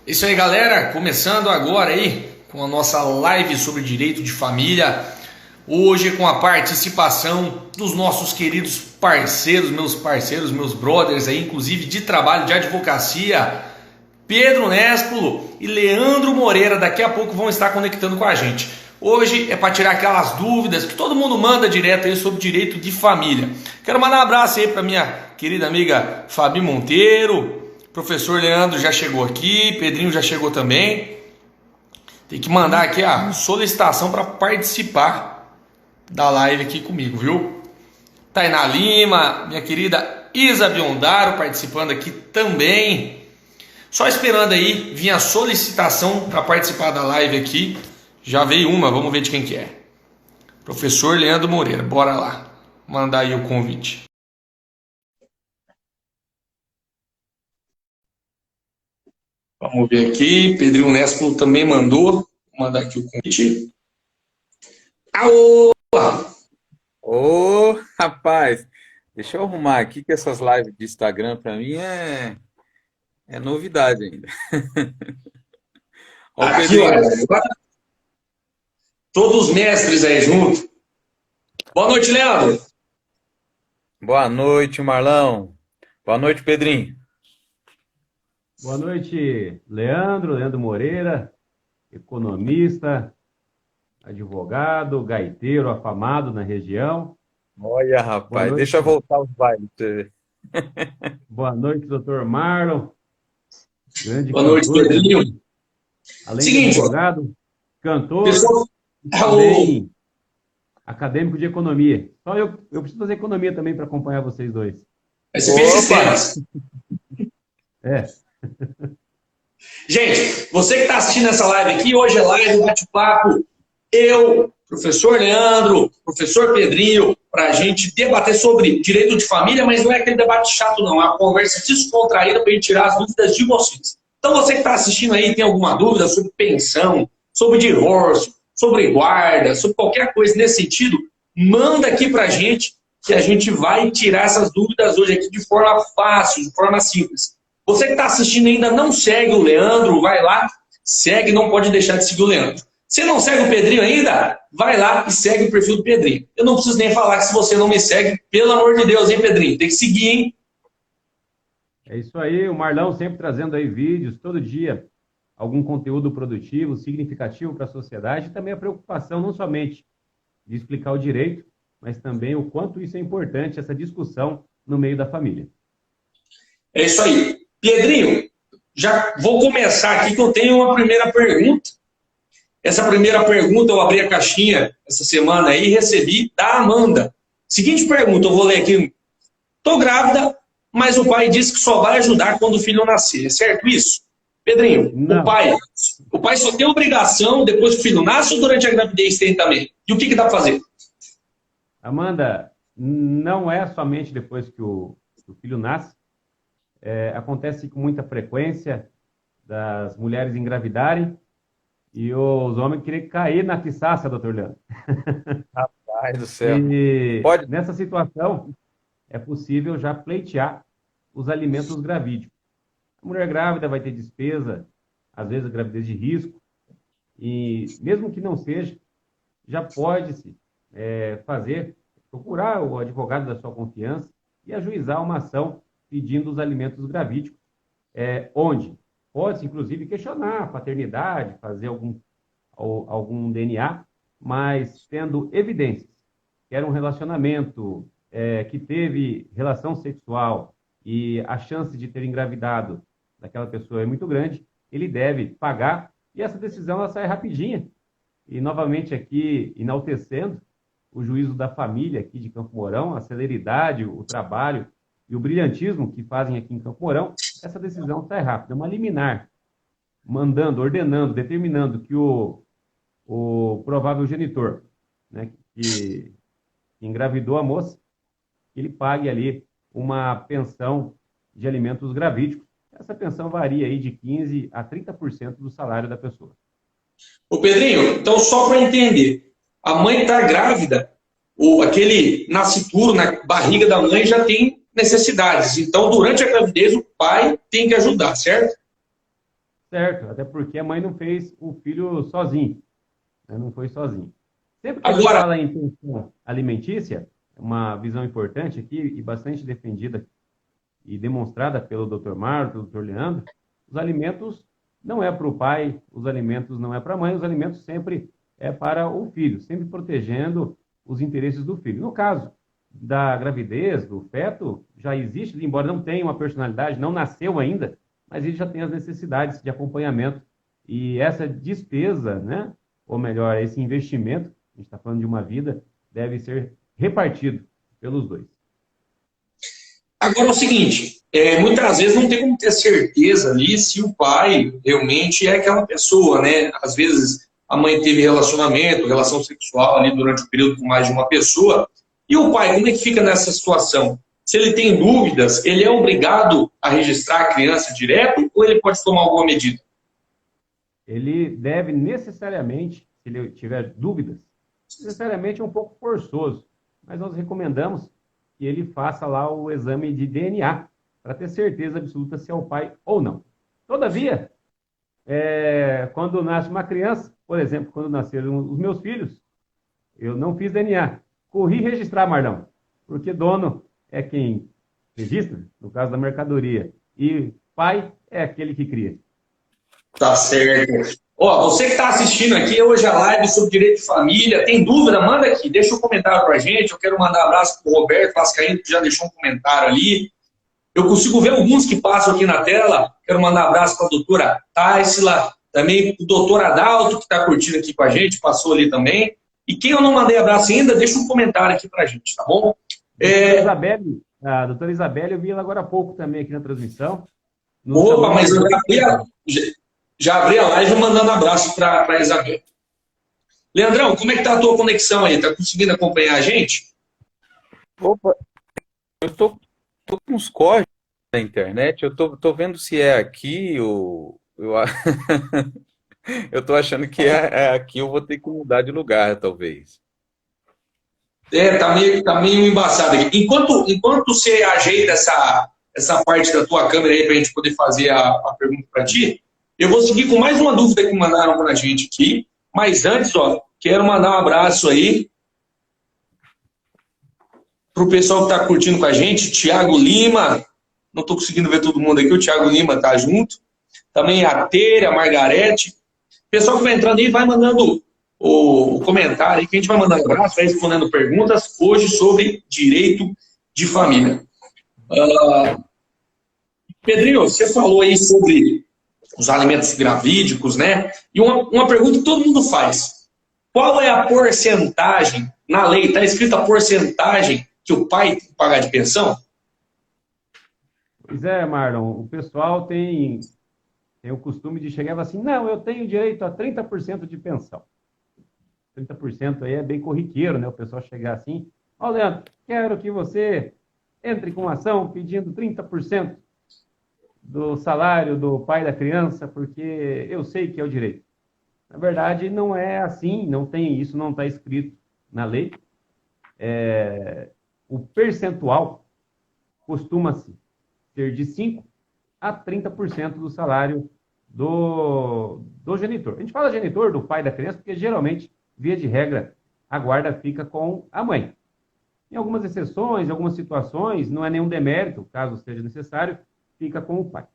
Isso aí, galera, começando agora aí com a nossa live sobre direito de família, hoje com a participação dos nossos queridos parceiros, meus brothers aí, inclusive de trabalho, de advocacia, Pedro Nespolo e Leandro Moreira, daqui a pouco vão estar conectando com a gente. Hoje é para tirar aquelas dúvidas que todo mundo manda direto aí sobre direito de família. Quero mandar um abraço aí para minha querida amiga Fabi Monteiro. Professor Leandro já chegou aqui, Pedrinho já chegou também. Tem que mandar aqui a solicitação para participar da live aqui comigo, viu? Tainá Lima, minha querida Isa Biondaro participando aqui também. Só esperando aí vir a solicitação para participar da live aqui. Já veio uma, vamos ver de quem que é. Professor Leandro Moreira, bora lá. Mandar aí o convite. Vamos ver aqui, Pedrinho Nespolo também mandou. Vou mandar aqui o convite. Aô! Ô, rapaz, deixa eu arrumar aqui que essas lives de Instagram para mim é novidade ainda. Ó, o Aqui, Pedrinho. olha, todos os mestres aí junto. Boa noite, Leandro. Boa noite, Marlão. Boa noite, Pedrinho. Boa noite, Leandro Moreira, economista, advogado, gaiteiro afamado na região. Olha, rapaz, deixa eu voltar os bailes pra você ver. Boa noite, doutor Marlon. Grande Boa noite, cantor, Pedrinho. além Seguinte, de advogado, cantor, pessoal, também acadêmico de economia. Só eu preciso fazer economia também para acompanhar vocês dois. vai ser bem sistemas. É. Gente, você que está assistindo essa live aqui, hoje é live, bate-papo, eu, professor Leandro, professor Pedrinho, para a gente debater sobre direito de família, mas não é aquele debate chato não, é uma conversa descontraída para a gente tirar as dúvidas de vocês. Então você que está assistindo aí, tem alguma dúvida sobre pensão, sobre divórcio, sobre guarda, sobre qualquer coisa nesse sentido, manda aqui para a gente, que a gente vai tirar essas dúvidas hoje aqui de forma fácil, de forma simples. Você que está assistindo e ainda não segue o Leandro, vai lá, segue, não pode deixar de seguir o Leandro. Se não segue o Pedrinho ainda, vai lá e segue o perfil do Pedrinho. Eu não preciso nem falar que se você não me segue, pelo amor de Deus, hein, Pedrinho? Tem que seguir, hein? É isso aí, o Marlão sempre trazendo aí vídeos, todo dia, algum conteúdo produtivo, significativo para a sociedade, e também a preocupação não somente de explicar o direito, mas também o quanto isso é importante, essa discussão no meio da família. É isso aí. Pedrinho, já vou começar aqui que eu tenho uma primeira pergunta. Essa primeira pergunta eu abri a caixinha essa semana aí e recebi da Amanda. Seguinte pergunta, eu vou ler aqui. Estou grávida, mas o pai disse que só vai ajudar quando o filho nascer. É certo isso? Pedrinho, Não. o pai só tem obrigação depois que o filho nasce ou durante a gravidez tem também? E o que dá para fazer? Amanda, não é somente depois que o filho nasce. Acontece com muita frequência das mulheres engravidarem e os homens querem cair na tiçaça, doutor Leandro. Rapaz do céu. E Pode. nessa situação é possível já pleitear os alimentos gravídicos. A mulher grávida vai ter despesa, às vezes gravidez de risco, e mesmo que não seja, já pode-se procurar o advogado da sua confiança e ajuizar uma ação pedindo os alimentos gravídicos, onde pode-se, inclusive, questionar a paternidade, fazer algum DNA, mas tendo evidências que era um relacionamento que teve relação sexual e a chance de ter engravidado daquela pessoa é muito grande, ele deve pagar e essa decisão ela sai rapidinha. E, novamente, aqui, enaltecendo o juízo da família aqui de Campo Mourão, a celeridade, o trabalho e o brilhantismo que fazem aqui em Campo Mourão, essa decisão sai rápida. É uma liminar, ordenando, determinando que o provável genitor, né, que engravidou a moça, ele pague ali uma pensão de alimentos gravídicos. Essa pensão varia aí de 15% a 30% do salário da pessoa. Ô Pedrinho, então só para entender, a mãe está grávida, aquele nascituro na barriga da mãe já tem necessidades. Então, durante a gravidez, o pai tem que ajudar, certo? certo, até porque a mãe não fez o filho sozinho, né? Não foi sozinho. Sempre que a gente Agora, fala em pensão alimentícia, uma visão importante aqui e bastante defendida e demonstrada pelo Dr. Mário, pelo Dr. Leandro, os alimentos não é para o pai, os alimentos não é para a mãe, os alimentos sempre é para o filho, sempre protegendo os interesses do filho. No caso da gravidez, do feto, já existe, embora não tenha uma personalidade, não nasceu ainda, mas ele já tem as necessidades de acompanhamento e essa despesa, né, ou melhor, esse investimento, a gente está falando de uma vida, deve ser repartido pelos dois. agora é o seguinte, muitas vezes não tem como ter certeza ali se o pai realmente é aquela pessoa, né? Às vezes a mãe teve relacionamento, relação sexual ali durante o período com mais de uma pessoa, e o pai, como é que fica nessa situação? Se ele tem dúvidas, ele é obrigado a registrar a criança direto ou ele pode tomar alguma medida? Ele deve necessariamente, se ele tiver dúvidas, necessariamente é um pouco forçoso, mas nós recomendamos que ele faça lá o exame de DNA para ter certeza absoluta se é o pai ou não. Todavia, quando nasce uma criança, por exemplo, quando nasceram os meus filhos, eu não fiz DNA. Corri registrar, Marlão, porque dono é quem registra, no caso da mercadoria, e pai é aquele que cria. Tá certo. Ó, você que está assistindo aqui hoje a live sobre direito de família, tem dúvida? Manda aqui, deixa um comentário para a gente. Eu quero mandar um abraço para o Roberto Vascaíno, que já deixou um comentário ali. Eu consigo ver alguns que passam aqui na tela. Quero mandar um abraço para a doutora Taisla, também para o doutor Adalto, que está curtindo aqui com a gente, passou ali também. E quem eu não mandei abraço ainda, deixa um comentário aqui para a gente, tá bom? A doutora Isabelle, eu vi ela agora há pouco também aqui na transmissão. Opa, mas eu já abri a live mandando abraço para a Isabel. Leandrão, como é que tá a tua conexão aí? Tá conseguindo acompanhar a gente? Opa, eu tô com uns códigos na internet, eu tô vendo se é aqui ou eu tô achando que é aqui, eu vou ter que mudar de lugar, talvez. Tá meio embaçado aqui. Enquanto você ajeita essa parte da tua câmera aí para a gente poder fazer a pergunta para ti, eu vou seguir com mais uma dúvida que mandaram para a gente aqui. Mas antes, ó, quero mandar um abraço aí para o pessoal que está curtindo com a gente. Thiago Lima, não estou conseguindo ver todo mundo aqui, o Thiago Lima tá junto. Também a Teira, a Margarete. Pessoal que vai entrando aí, vai mandando o comentário aí, que a gente vai mandando abraço, vai respondendo perguntas hoje sobre direito de família. Pedrinho, você falou aí sobre os alimentos gravídicos, né? E uma pergunta que todo mundo faz. Qual é a porcentagem, na lei, está escrita a porcentagem que o pai tem que pagar de pensão? Pois é, Marlon, o pessoal tem o costume de chegar e falar assim, não, eu tenho direito a 30% de pensão. 30% aí é bem corriqueiro, né? O pessoal chegar assim, ó, Leandro, quero que você entre com ação pedindo 30% do salário do pai da criança, porque eu sei que é o direito. Na verdade, não é assim, não tem isso, não está escrito na lei. O percentual costuma-se ser de 5% a 30% do salário do genitor. A gente fala genitor, do pai da criança, porque geralmente, via de regra, a guarda fica com a mãe. Em algumas exceções, em algumas situações, não é nenhum demérito, caso seja necessário, fica com o pai.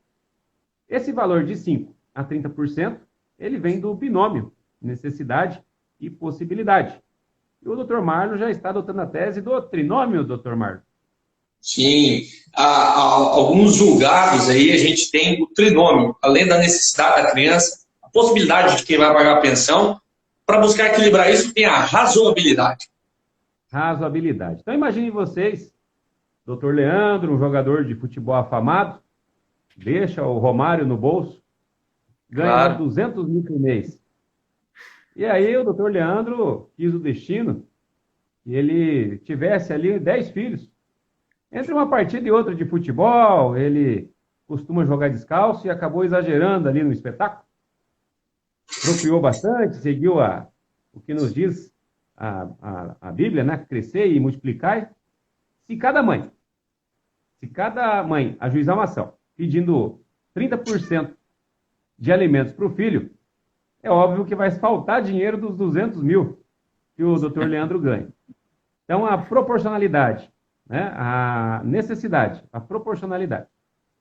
Esse valor de 5% a 30%, ele vem do binômio necessidade e possibilidade. E o Dr. Marlon já está adotando a tese do trinômio, Dr. Marlon. Sim, alguns julgados aí a gente tem o trinômio, além da necessidade da criança, a possibilidade de quem vai pagar a pensão, para buscar equilibrar isso tem a razoabilidade. Razoabilidade. Então imaginem vocês, Dr. Leandro, um jogador de futebol afamado, deixa o Romário no bolso, ganha Claro. 200 mil por mês. E aí o Dr. Leandro quis o destino que ele tivesse ali 10 filhos. Entre uma partida e outra de futebol, ele costuma jogar descalço e acabou exagerando ali no espetáculo. Procriou bastante, seguiu o que nos diz a Bíblia, né? Crescer e multiplicar. Se cada mãe ajuizar uma ação pedindo 30% de alimentos para o filho, é óbvio que vai faltar dinheiro dos 200 mil que o doutor Leandro ganha. Então, a proporcionalidade, né, a necessidade, a proporcionalidade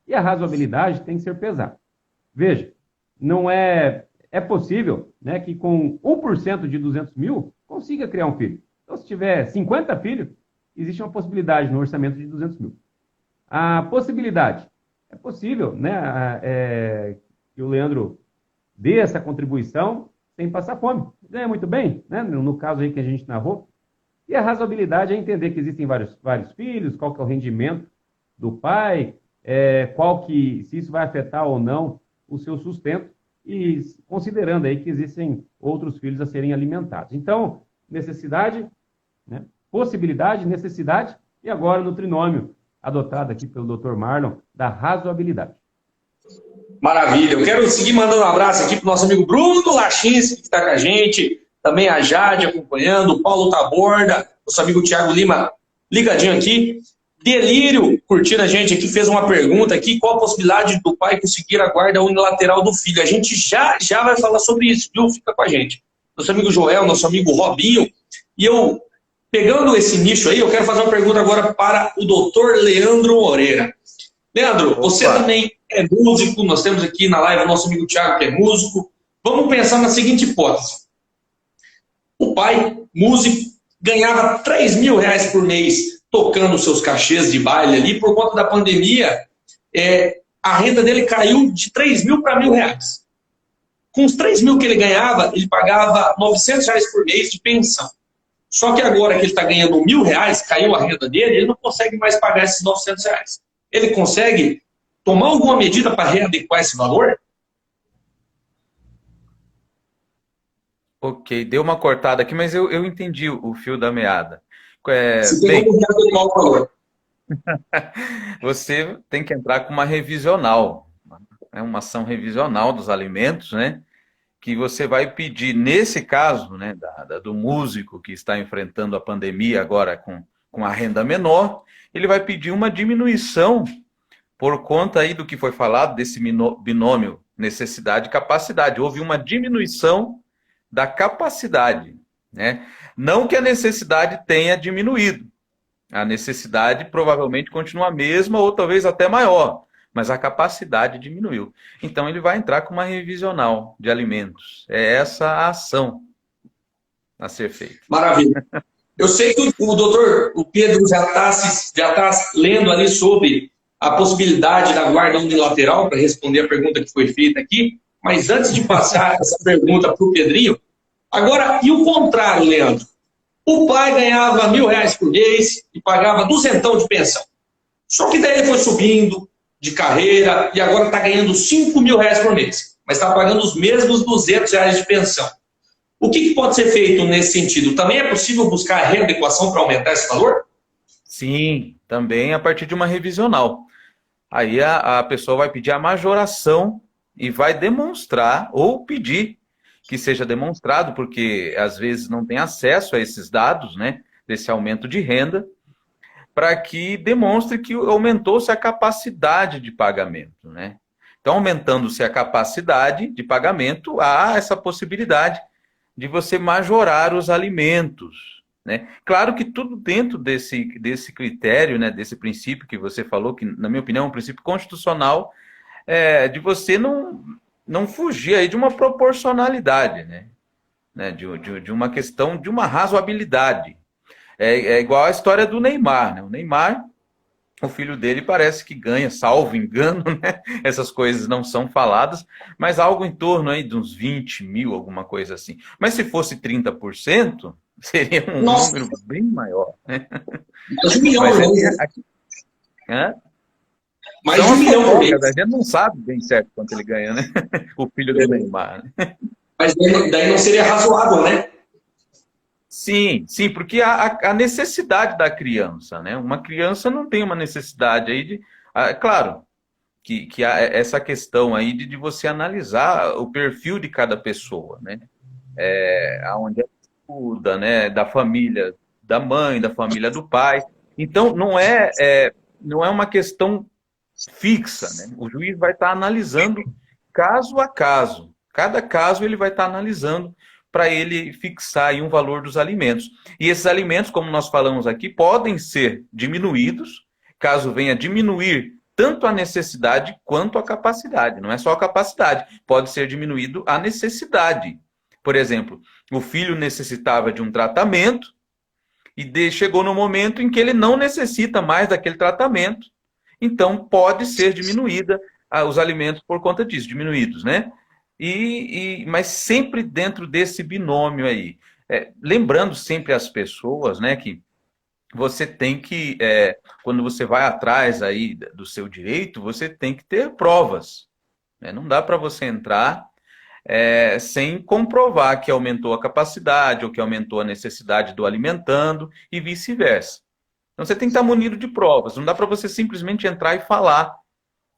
e a razoabilidade tem que ser pesada. Veja, não é possível, né, que com 1% de 200 mil consiga criar um filho. Então, se tiver 50 filhos, existe uma possibilidade no orçamento de 200 mil. A possibilidade, é possível, né, que o Leandro dê essa contribuição sem passar fome. Ganha muito bem, né, no caso aí que a gente narrou. E a razoabilidade é entender que existem vários filhos, qual que é o rendimento do pai, se isso vai afetar ou não o seu sustento, e considerando aí que existem outros filhos a serem alimentados. Então, necessidade, né, possibilidade, necessidade, e agora no trinômio adotado aqui pelo Dr. Marlon, da razoabilidade. Maravilha. Eu quero seguir mandando um abraço aqui para o nosso amigo Bruno Lachinski, que está com a gente, também a Jade acompanhando, o Paulo Taborda, nosso amigo Thiago Lima ligadinho aqui. Delírio, curtindo a gente aqui, fez uma pergunta aqui, qual a possibilidade do pai conseguir a guarda unilateral do filho? A gente já vai falar sobre isso, viu? Fica com a gente. Nosso amigo Joel, nosso amigo Robinho, e eu, pegando esse nicho aí, eu quero fazer uma pergunta agora para o doutor Leandro Moreira. Leandro, você também é músico, nós temos aqui na live o nosso amigo Thiago, que é músico. Vamos pensar na seguinte hipótese. O pai, músico, ganhava R$3.000 por mês tocando seus cachês de baile ali. Por conta da pandemia, a renda dele caiu de 3 mil para R$1.000. Com os 3 mil que ele ganhava, ele pagava R$900 por mês de pensão. Só que agora que ele está ganhando R$1.000, caiu a renda dele, ele não consegue mais pagar esses R$900. Ele consegue tomar alguma medida para readequar esse valor? Ok, deu uma cortada aqui, mas eu entendi o fio da meada. Se tem como readequar o valor. Você tem que entrar com uma revisional, uma ação revisional dos alimentos, né? Que você vai pedir, nesse caso, né, do músico que está enfrentando a pandemia agora com a renda menor, ele vai pedir uma diminuição por conta aí do que foi falado, desse binômio necessidade e capacidade. Houve uma diminuição da capacidade, né? Não que a necessidade tenha diminuído. A necessidade provavelmente continua a mesma ou talvez até maior, mas a capacidade diminuiu. Então ele vai entrar com uma revisional de alimentos. É essa a ação a ser feita. Maravilha. Eu sei que o doutor Pedro já tá lendo ali sobre a possibilidade da guarda unilateral para responder a pergunta que foi feita aqui, mas antes de passar essa pergunta para o Pedrinho, agora, e o contrário, Leandro? O pai ganhava R$1.000 por mês e pagava duzentão de pensão. Só que daí ele foi subindo de carreira e agora está ganhando R$5.000 por mês, mas está pagando os mesmos R$200 de pensão. O que pode ser feito nesse sentido? Também é possível buscar a readequação para aumentar esse valor? Sim, também a partir de uma revisional. Aí a pessoa vai pedir a majoração e vai demonstrar ou pedir que seja demonstrado, porque às vezes não tem acesso a esses dados, né, desse aumento de renda, para que demonstre que aumentou-se a capacidade de pagamento, né? Então, aumentando-se a capacidade de pagamento, há essa possibilidade de você majorar os alimentos, né? Claro que tudo dentro desse critério, né, desse princípio que você falou, que na minha opinião é um princípio constitucional, de você não fugir aí de uma proporcionalidade, né? De uma questão de uma razoabilidade. É igual a história do Neymar, né? O Neymar, o filho dele parece que ganha, salvo engano, né? Essas coisas não são faladas, mas algo em torno aí de uns 20 mil, alguma coisa assim. Mas se fosse 30%, seria um número bem maior, né? Mais de 1 milhão, né? Mais de 1 milhão por mês. A gente não sabe bem certo quanto ele ganha, né? O filho do Neymar, né? Mas daí não seria razoável, né? Sim, porque a necessidade da criança, né? Uma criança não tem uma necessidade aí de... claro, que há essa questão aí de você analisar o perfil de cada pessoa, né? Aonde ela estuda, né? Da família da mãe, da família do pai. Então, não é uma questão fixa, né? O juiz vai estar analisando caso a caso. Cada caso ele vai estar analisando para ele fixar aí um valor dos alimentos. E esses alimentos, como nós falamos aqui, podem ser diminuídos, caso venha diminuir tanto a necessidade quanto a capacidade. Não é só a capacidade, pode ser diminuído a necessidade. Por exemplo, o filho necessitava de um tratamento e chegou no momento em que ele não necessita mais daquele tratamento. Então, pode ser diminuída os alimentos por conta disso, diminuídos, né? Mas sempre dentro desse binômio aí. Lembrando sempre as pessoas, né, que você tem que, quando você vai atrás aí do seu direito, você tem que ter provas, né? Não dá para você entrar sem comprovar que aumentou a capacidade ou que aumentou a necessidade do alimentando e vice-versa. Então você tem que estar munido de provas. Não dá para você simplesmente entrar e falar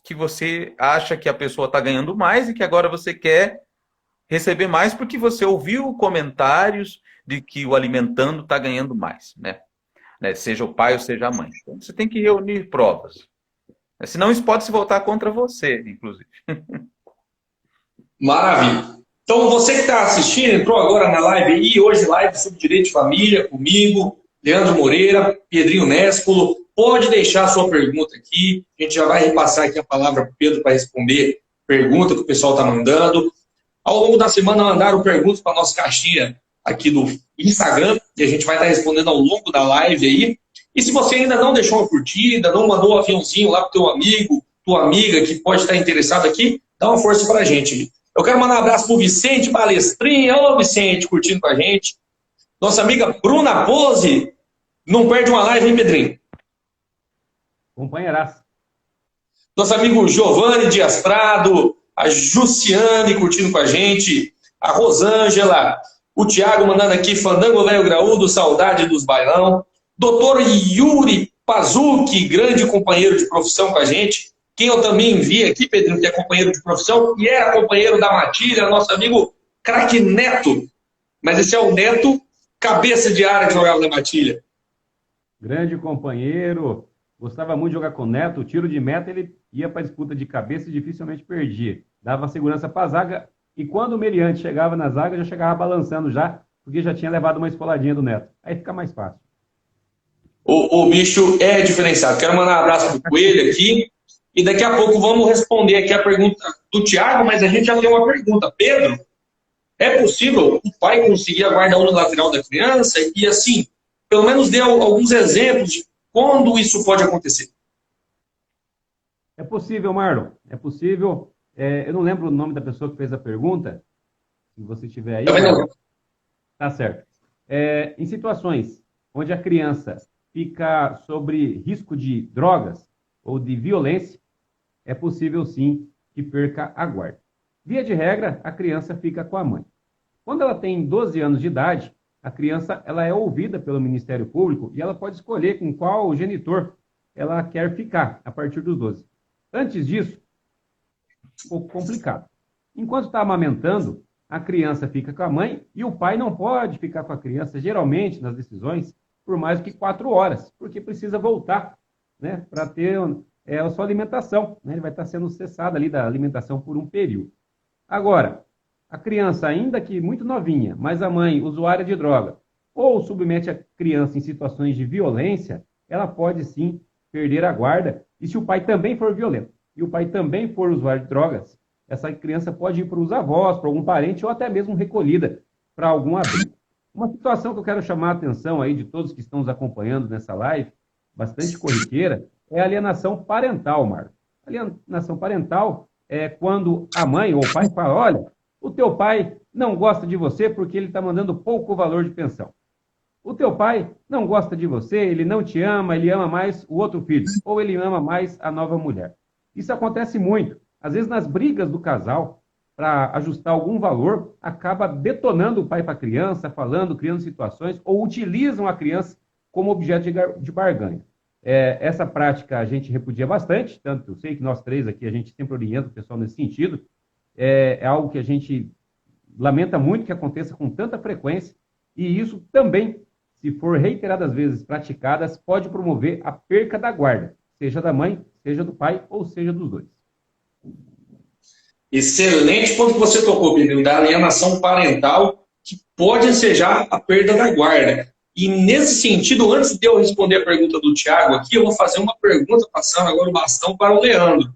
que você acha que a pessoa está ganhando mais e que agora você quer receber mais porque você ouviu comentários de que o alimentando está ganhando mais, né? Seja o pai ou seja a mãe. Então você tem que reunir provas. Senão isso pode se voltar contra você, inclusive. Maravilha. Então, você que está assistindo, entrou agora na live aí, hoje live sobre direito de família, comigo, Leandro Moreira, Pedrinho Nespolo. Pode deixar a sua pergunta aqui, a gente já vai repassar aqui a palavra para o Pedro para responder pergunta que o pessoal está mandando. Ao longo da semana mandaram perguntas para a nossa caixinha aqui do Instagram, e a gente vai estar respondendo ao longo da live aí. E se você ainda não deixou uma curtida, não mandou um aviãozinho lá para o teu amigo, tua amiga que pode estar interessado aqui, dá uma força para a gente. Eu quero mandar um abraço para o Vicente Balestrinha. Ô, Vicente, curtindo com a gente. Nossa amiga Bruna Pose. Não perde uma live, hein, Pedrinho? Companheiraço. Nosso amigo Giovanni Dias Prado. A Jussiane curtindo com a gente. A Rosângela. O Thiago mandando aqui, Fandango Velho Graúdo, saudade dos bailão. Doutor Yuri Pazuki, grande companheiro de profissão com a gente. Quem eu também vi aqui, Pedrinho, que é companheiro de profissão, e era companheiro da Matilha, nosso amigo Craque Neto. Mas esse é o Neto, cabeça de área que jogava na Matilha. Grande companheiro. Gostava muito de jogar com o Neto. O tiro de meta, ele ia para a disputa de cabeça e dificilmente perdia. Dava segurança para a zaga. E quando o meliante chegava na zaga, já chegava balançando já, porque já tinha levado uma esfoladinha do Neto. Aí fica mais fácil. O bicho é diferenciado. Quero mandar um abraço pro Coelho aqui. E daqui a pouco vamos responder aqui a pergunta do Thiago, mas a gente já tem uma pergunta. Pedro, é possível o pai conseguir a guarda unilateral da criança? E assim, pelo menos dê alguns exemplos de quando isso pode acontecer. É possível, Marlon. É possível. Eu não lembro o nome da pessoa que fez a pergunta. Se você tiver aí. Também não. Tá certo. Em situações onde a criança fica sobre risco de drogas ou de violência, é possível sim que perca a guarda. Via de regra, a criança fica com a mãe. Quando ela tem 12 anos de idade, a criança ela é ouvida pelo Ministério Público e ela pode escolher com qual genitor ela quer ficar a partir dos 12. Antes disso, um pouco complicado. Enquanto está amamentando, a criança fica com a mãe e o pai não pode ficar com a criança, geralmente, nas decisões, por mais do que 4 horas, porque precisa voltar, né, para ter a sua alimentação. Né? Ele vai estar sendo cessado ali da alimentação por um período. Agora, a criança, ainda que muito novinha, mas a mãe usuária de droga, ou submete a criança em situações de violência, ela pode sim perder a guarda. E se o pai também for violento, e o pai também for usuário de drogas, essa criança pode ir para os avós, para algum parente, ou até mesmo recolhida para algum abrigo. Uma situação que eu quero chamar a atenção aí de todos que estão nos acompanhando nessa live, bastante corriqueira, é a alienação parental, Marcos. Alienação parental é quando a mãe ou o pai fala, olha, o teu pai não gosta de você porque ele está mandando pouco valor de pensão. O teu pai não gosta de você, ele não te ama, ele ama mais o outro filho, ou ele ama mais a nova mulher. Isso acontece muito. Às vezes, nas brigas do casal, para ajustar algum valor, acaba detonando o pai para a criança, falando, criando situações, ou utilizam a criança como objeto de barganha. Essa prática a gente repudia bastante, tanto eu sei que nós três aqui, a gente sempre orienta o pessoal nesse sentido. É algo que a gente lamenta muito que aconteça com tanta frequência, e isso também, se for reiteradas vezes praticadas, pode promover a perca da guarda, seja da mãe, seja do pai, ou seja dos dois. Excelente ponto que você tocou, Pedro, da alienação parental, que pode ensejar a perda da guarda. E nesse sentido, antes de eu responder a pergunta do Tiago aqui, eu vou fazer uma pergunta, passando agora o bastão para o Leandro.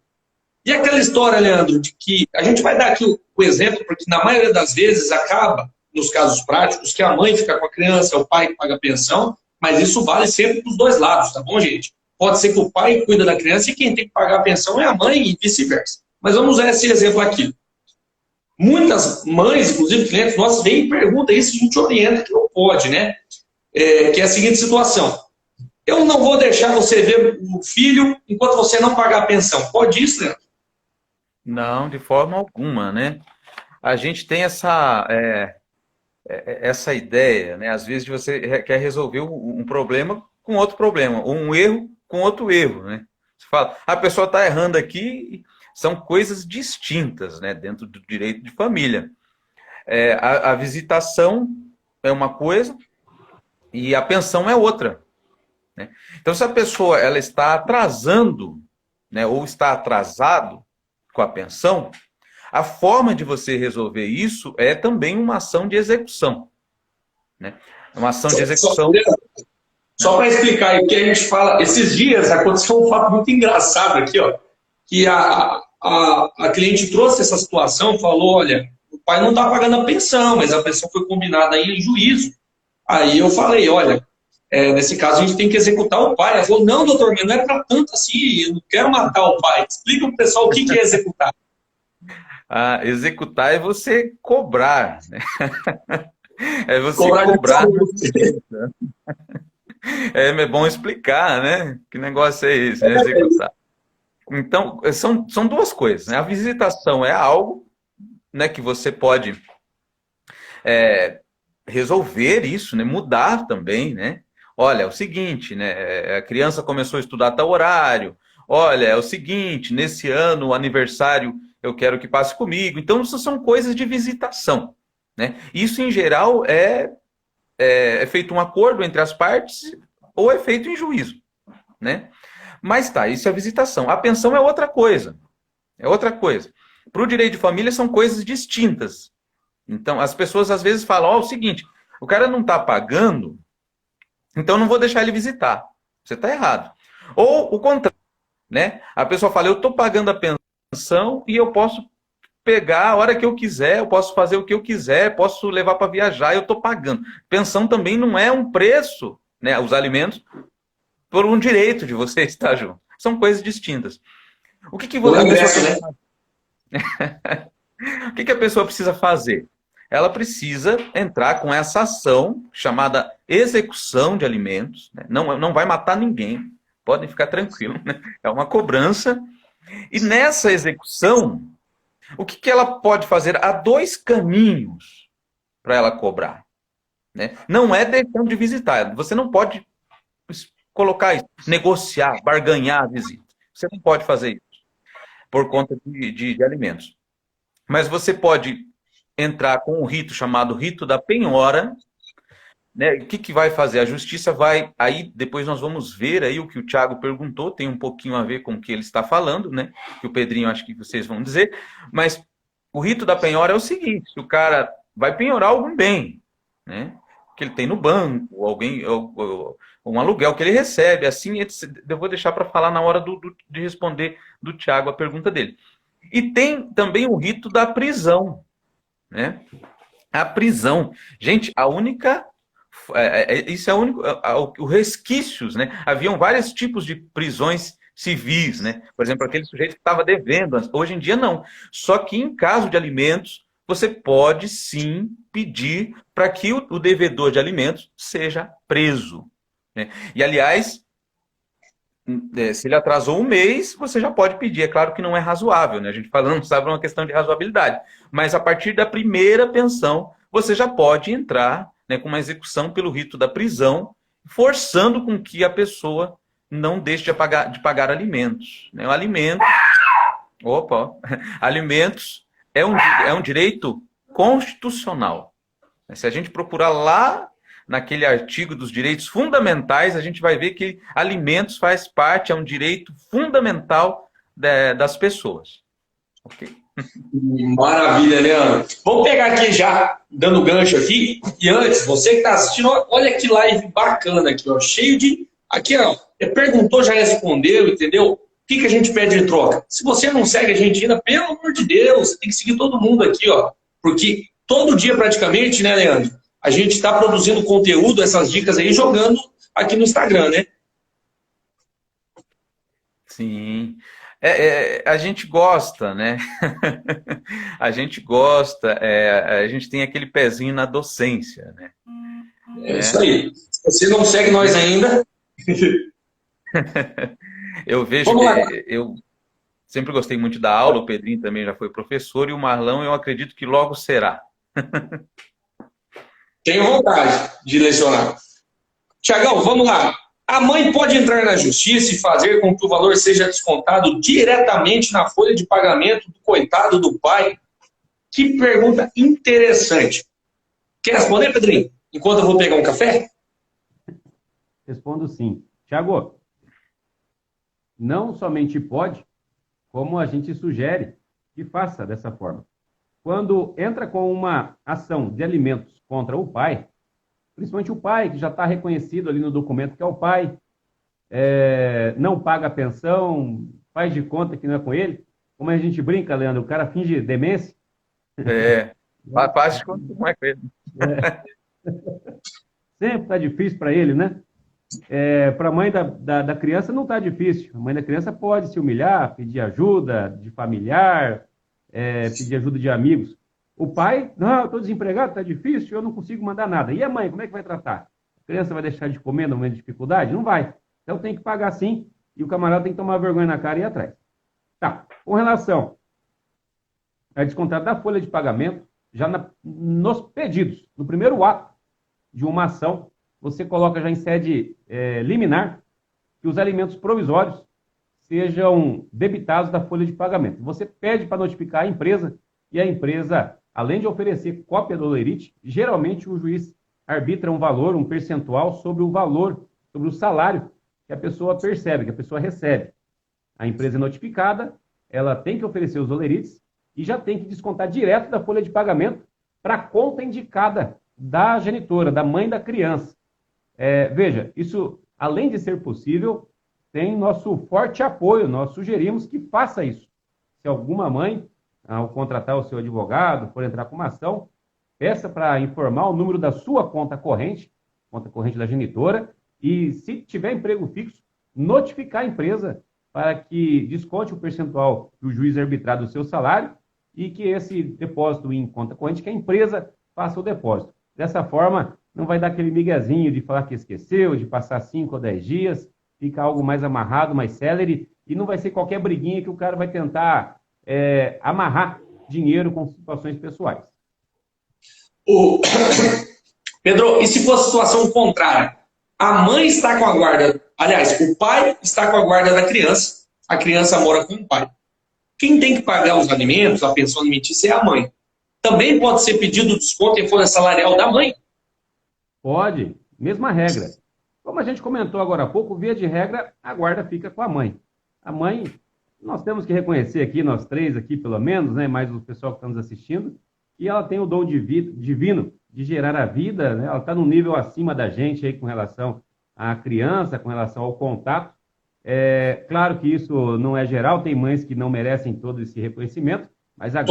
E aquela história, Leandro, de que a gente vai dar aqui o exemplo, porque na maioria das vezes acaba, nos casos práticos, que a mãe fica com a criança, é o pai que paga a pensão, mas isso vale sempre para os dois lados, tá bom, gente? Pode ser que o pai cuida da criança e quem tem que pagar a pensão é a mãe e vice-versa. Mas vamos usar esse exemplo aqui. Muitas mães, inclusive clientes nossos, vêm e perguntam isso, a gente orienta que não pode, né? Que é a seguinte situação. Eu não vou deixar você ver o filho enquanto você não pagar a pensão. Pode isso, Leandro? Não, de forma alguma, né? A gente tem essa ideia, né? Às vezes você quer resolver um problema com outro problema, ou um erro com outro erro, né? Você fala, a pessoa está errando aqui, são coisas distintas, né? Dentro do direito de família. A visitação é uma coisa e a pensão é outra, né? Então, se a pessoa ela está atrasando, né, ou está atrasado com a pensão, a forma de você resolver isso é também uma ação de execução, né? Uma ação de execução. Só para explicar aí o que a gente fala, esses dias aconteceu um fato muito engraçado aqui, ó, que a cliente trouxe essa situação, falou, olha, o pai não está pagando a pensão, mas a pensão foi combinada aí em juízo. Aí eu falei, olha, nesse caso a gente tem que executar o pai. Ela falou, não, doutor, não é para tanto assim, eu não quero matar o pai. Explica para o pessoal o que é executar. Executar é você cobrar, né? É você cobrar. É bom explicar, né? Que negócio é esse, né? Executar. Então, são duas coisas, né? A visitação é algo, né, que você pode resolver isso, né? Mudar também, né? Olha, é o seguinte, né? A criança começou a estudar tal horário. Olha, é o seguinte, nesse ano, o aniversário, eu quero que passe comigo. Então, isso são coisas de visitação, né? Isso, em geral, é feito um acordo entre as partes ou é feito em juízo, né? Mas tá, isso é a visitação. A pensão é outra coisa. É outra coisa. Para o direito de família são coisas distintas. Então, as pessoas às vezes falam, ó, o seguinte, o cara não está pagando, então não vou deixar ele visitar. Você está errado. Ou o contrário, né? A pessoa fala, eu estou pagando a pensão e eu posso pegar a hora que eu quiser, eu posso fazer o que eu quiser, posso levar para viajar, eu estou pagando. Pensão também não é um preço, né? Os alimentos, por um direito de você estar junto. São coisas distintas. O que a pessoa precisa fazer? Ela precisa entrar com essa ação chamada execução de alimentos, né? Não vai matar ninguém, podem ficar tranquilos, né? É uma cobrança. E nessa execução, o que ela pode fazer? Há dois caminhos para ela cobrar, né? Não é deixando de visitar. Você não pode colocar isso, negociar, barganhar a visita. Você não pode fazer isso por conta de alimentos. Mas você pode entrar com um rito chamado rito da penhora, né? O que vai fazer? A justiça vai... Aí depois nós vamos ver aí o que o Tiago perguntou, tem um pouquinho a ver com o que ele está falando, né? Que o Pedrinho acho que vocês vão dizer. Mas o rito da penhora é o seguinte, o cara vai penhorar algum bem, né? Que ele tem no banco, alguém... ou um aluguel que ele recebe, assim, eu vou deixar para falar na hora de responder do Tiago a pergunta dele. E tem também o rito da prisão, né? A prisão. Gente, a única... isso é o único... Os resquícios, né? Haviam vários tipos de prisões civis, né? Por exemplo, aquele sujeito que estava devendo. Hoje em dia, não. Só que em caso de alimentos, você pode, sim, pedir para que o devedor de alimentos seja preso, né? E, aliás, se ele atrasou um mês, você já pode pedir. É claro que não é razoável, né? A gente falando, sabe, uma questão de razoabilidade. Mas a partir da primeira pensão, você já pode entrar, né, com uma execução pelo rito da prisão, forçando com que a pessoa não deixe de pagar alimentos, né? O alimento... Alimentos é um direito constitucional. Se a gente procurar lá naquele artigo dos direitos fundamentais, a gente vai ver que alimentos faz parte, é um direito fundamental das pessoas. Okay? Maravilha, Leandro. Vamos pegar aqui já, dando gancho aqui. E antes, você que está assistindo, olha que live bacana aqui, ó. Cheio de. Aqui, ó. Perguntou, já respondeu, entendeu? O que a gente pede de troca? Se você não segue a gente ainda, pelo amor de Deus, você tem que seguir todo mundo aqui, ó. Porque todo dia, praticamente, né, Leandro? A gente está produzindo conteúdo, essas dicas aí, jogando aqui no Instagram, né? Sim. A gente gosta, né? A gente gosta, a gente tem aquele pezinho na docência, né? É isso aí. Se você não segue nós ainda. Eu vejo Vamos lá. que eu sempre gostei muito da aula, o Pedrinho também já foi professor, e o Marlão eu acredito que logo será. Tenho vontade de lecionar. Tiagão, vamos lá. A mãe pode entrar na justiça e fazer com que o valor seja descontado diretamente na folha de pagamento do coitado do pai? Que pergunta interessante. Quer responder, Pedrinho? Enquanto eu vou pegar um café? Respondo sim. Tiago, não somente pode, como a gente sugere que faça dessa forma. Quando entra com uma ação de alimentos contra o pai, principalmente o pai, que já está reconhecido ali no documento que é o pai, não paga a pensão, faz de conta que não é com ele, como a gente brinca, Leandro, o cara finge demência. Faz de conta que não é com ele. Sempre está difícil para ele, né? Para a mãe da criança não está difícil. A mãe da criança pode se humilhar, pedir ajuda de familiar, pedir ajuda de amigos. O pai, não, eu estou desempregado, está difícil, eu não consigo mandar nada. E a mãe, como é que vai tratar? A criança vai deixar de comer no momento de dificuldade? Não vai. Então tem que pagar sim, e o camarada tem que tomar vergonha na cara e ir atrás. Tá, com relação a descontar da folha de pagamento, já nos pedidos, no primeiro ato de uma ação, você coloca já em sede liminar que os alimentos provisórios sejam debitados da folha de pagamento. Você pede para notificar a empresa e a empresa, além de oferecer cópia do holerite, geralmente o juiz arbitra um valor, um percentual sobre o valor, sobre o salário que a pessoa percebe, que a pessoa recebe. A empresa é notificada, ela tem que oferecer os holerites e já tem que descontar direto da folha de pagamento para a conta indicada da genitora, da mãe da criança. Veja, isso, além de ser possível, tem nosso forte apoio. Nós sugerimos que faça isso. Se alguma mãe, ao contratar o seu advogado, for entrar com uma ação, peça para informar o número da sua conta corrente da genitora, e se tiver emprego fixo, notificar a empresa para que desconte o percentual que o juiz arbitrar do seu salário e que esse depósito em conta corrente, que a empresa faça o depósito. Dessa forma, não vai dar aquele miguezinho de falar que esqueceu, de passar 5 ou 10 dias, fica algo mais amarrado, mais célere, e não vai ser qualquer briguinha que o cara vai tentar amarrar dinheiro com situações pessoais. Pedro, e se for a situação contrária? A mãe está com a guarda, aliás, o pai está com a guarda da criança, a criança mora com o pai. Quem tem que pagar os alimentos, a pensão alimentícia, é a mãe. Também pode ser pedido desconto em folha salarial da mãe? Pode, mesma regra. Como a gente comentou agora há pouco, via de regra, a guarda fica com a mãe. A mãe, nós temos que reconhecer aqui, nós três aqui pelo menos, né, mais o pessoal que está nos assistindo, que ela tem o dom divino de gerar a vida, né? Ela está num nível acima da gente aí com relação à criança, com relação ao contato. Claro que isso não é geral, tem mães que não merecem todo esse reconhecimento, mas a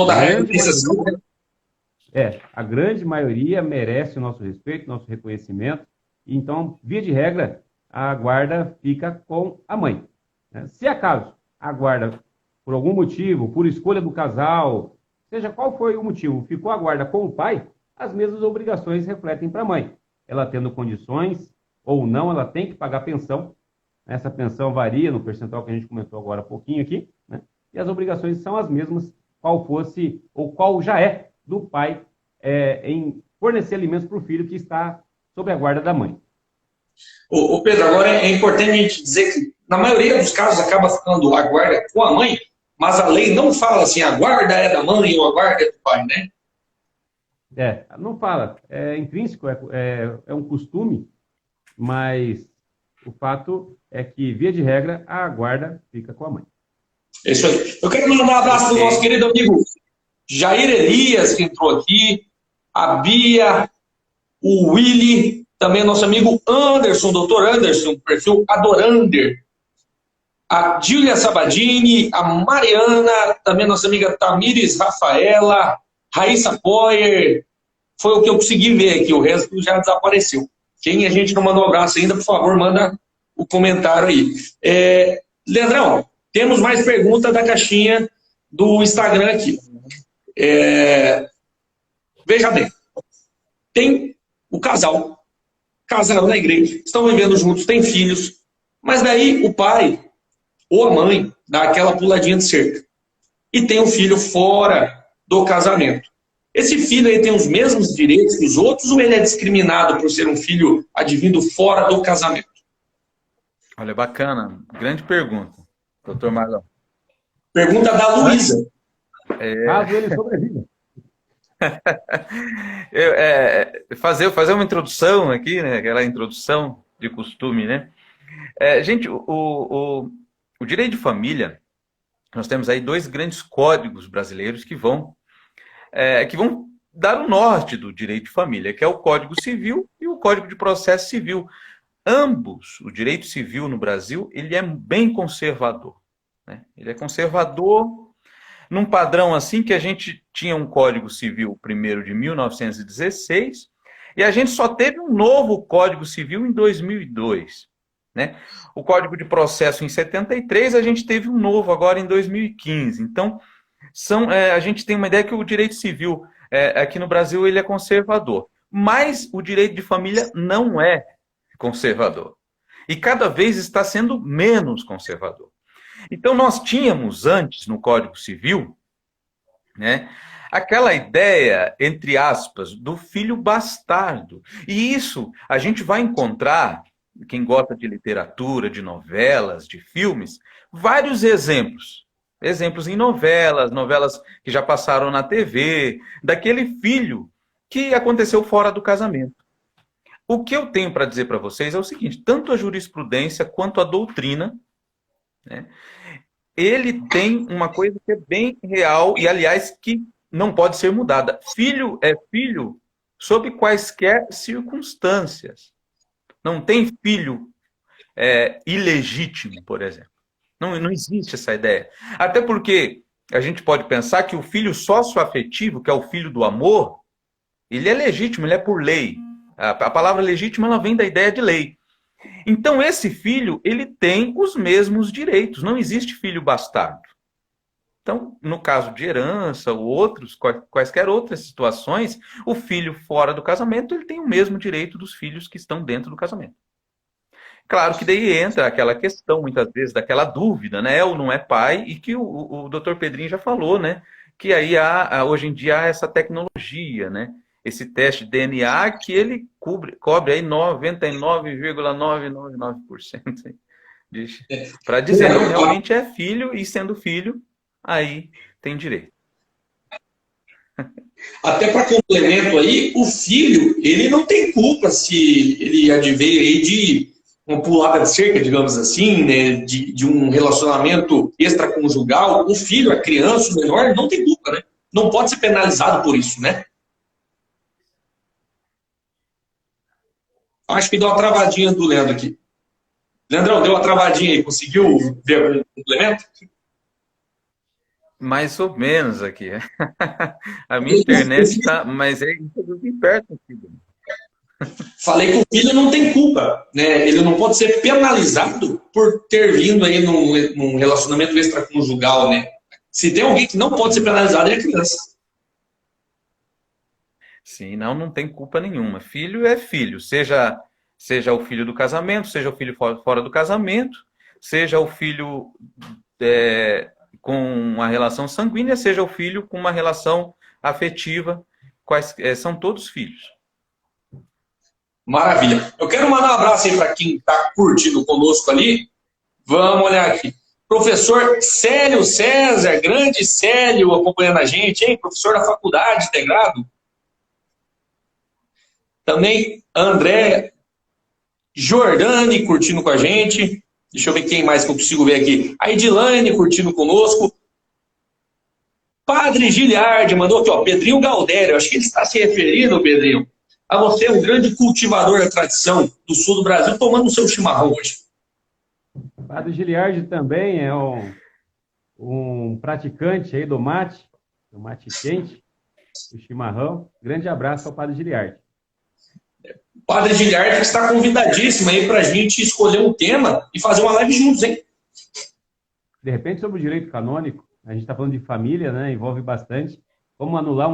grande maioria merece o nosso respeito, nosso reconhecimento. Então, via de regra, a guarda fica com a mãe. Se acaso a guarda, por algum motivo, por escolha do casal, seja qual foi o motivo, ficou a guarda com o pai, as mesmas obrigações refletem para a mãe. Ela tendo condições ou não, ela tem que pagar pensão. Essa pensão varia no percentual que a gente comentou agora há pouquinho aqui, né? E as obrigações são as mesmas, qual fosse ou qual já é do pai em fornecer alimentos para o filho que está sob a guarda da mãe. Pedro, agora é importante a gente dizer que na maioria dos casos acaba ficando a guarda com a mãe, mas a lei não fala assim, a guarda é da mãe ou a guarda é do pai, né? Não fala. É intrínseco, é um costume, mas o fato é que, via de regra, a guarda fica com a mãe. É isso aí. Eu quero mandar um abraço para o nosso querido amigo Jair Elias, que entrou aqui, a Bia, o Willy, também nosso amigo Anderson, doutor Anderson, perfil Adorander, a Júlia Sabadini, a Mariana, também nossa amiga Tamires Rafaela, Raíssa Poyer, foi o que eu consegui ver aqui, o resto já desapareceu. Quem a gente não mandou um abraço ainda, por favor, manda o comentário aí. Leandrão, temos mais perguntas da caixinha do Instagram aqui. Veja bem, tem o casal, casaram na igreja, estão vivendo juntos, têm filhos, mas daí o pai ou a mãe dá aquela puladinha de cerca e tem um filho fora do casamento. Esse filho aí tem os mesmos direitos que os outros ou ele é discriminado por ser um filho advindo fora do casamento? Olha, bacana. Grande pergunta, doutor Marlon. Pergunta da Luísa. Caso ele sobreviva. Fazer uma introdução aqui, né? Aquela introdução de costume, né? Gente, o direito de família, nós temos aí dois grandes códigos brasileiros que vão dar o norte do direito de família, que é o Código Civil e o Código de Processo Civil. Ambos, o direito civil no Brasil, ele é bem conservador, né? Ele é conservador num padrão assim que a gente tinha um Código Civil primeiro de 1916 e a gente só teve um novo Código Civil em 2002, né? O Código de Processo em 73, a gente teve um novo agora em 2015. Então, a gente tem uma ideia que o direito civil aqui no Brasil ele é conservador, mas o direito de família não é conservador. E cada vez está sendo menos conservador. Então, nós tínhamos antes, no Código Civil, né, aquela ideia, entre aspas, do filho bastardo. E isso a gente vai encontrar, quem gosta de literatura, de novelas, de filmes, vários exemplos. Exemplos em novelas que já passaram na TV, daquele filho que aconteceu fora do casamento. O que eu tenho para dizer para vocês é o seguinte, tanto a jurisprudência quanto a doutrina, né, ele tem uma coisa que é bem real e, aliás, que não pode ser mudada. Filho é filho sob quaisquer circunstâncias. Não tem filho ilegítimo, por exemplo. Não existe essa ideia. Até porque a gente pode pensar que o filho sócio-afetivo, que é o filho do amor, ele é legítimo, ele é por lei. A palavra legítimo ela vem da ideia de lei. Então, esse filho, ele tem os mesmos direitos. Não existe filho bastardo. Então, no caso de herança ou quaisquer outras situações, o filho fora do casamento, ele tem o mesmo direito dos filhos que estão dentro do casamento. Claro que daí entra aquela questão, muitas vezes, daquela dúvida, né? É ou não é pai, e que o doutor Pedrinho já falou, né? Que aí hoje em dia há essa tecnologia, né? Esse teste de DNA que ele cobre aí 99,999% para dizer, não, realmente é filho, e sendo filho, aí tem direito. Até para complemento aí, o filho, ele não tem culpa se ele adveio aí de uma pulada de cerca, digamos assim, né, de um relacionamento extraconjugal. O filho, a criança, o menor, não tem culpa, né? Não pode ser penalizado por isso, né? Acho que deu uma travadinha do Leandro aqui. Leandrão, deu uma travadinha aí, conseguiu ver o complemento? Mais ou menos aqui. A minha internet está, mas é perto aqui. Falei que o filho não tem culpa, né? Ele não pode ser penalizado por ter vindo aí num relacionamento extraconjugal, né? Se tem alguém que não pode ser penalizado, é a criança. Sim, não tem culpa nenhuma. Filho é filho, seja o filho do casamento, seja o filho fora do casamento, seja o filho com uma relação sanguínea, seja o filho com uma relação afetiva, são todos filhos. Maravilha. Eu quero mandar um abraço aí para quem está curtindo conosco ali. Vamos olhar aqui. Professor Célio César, grande Célio, acompanhando a gente, hein? Professor da faculdade, integrado. Também André Jordani curtindo com a gente. Deixa eu ver quem mais que eu consigo ver aqui. A Edilane curtindo conosco. Padre Giliardi mandou aqui, ó, Pedrinho Galdério. Acho que ele está se referindo, Pedrinho, a você, um grande cultivador da tradição do sul do Brasil, tomando o seu chimarrão hoje. Padre Giliardi também é um praticante aí do mate quente, do chimarrão. Grande abraço ao Padre Giliardi. Padre Giliardi está convidadíssimo aí para a gente escolher um tema e fazer uma live juntos, hein? De repente, sobre o direito canônico, a gente está falando de família, né? Envolve bastante. Como anular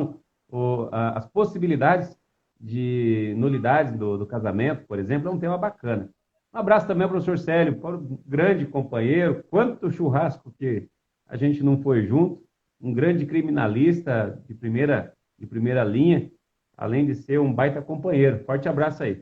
as possibilidades de nulidades do casamento, por exemplo, é um tema bacana. Um abraço também ao professor Célio, para um grande companheiro. Quanto churrasco que a gente não foi junto. Um grande criminalista de primeira linha, além de ser um baita companheiro. Forte abraço aí.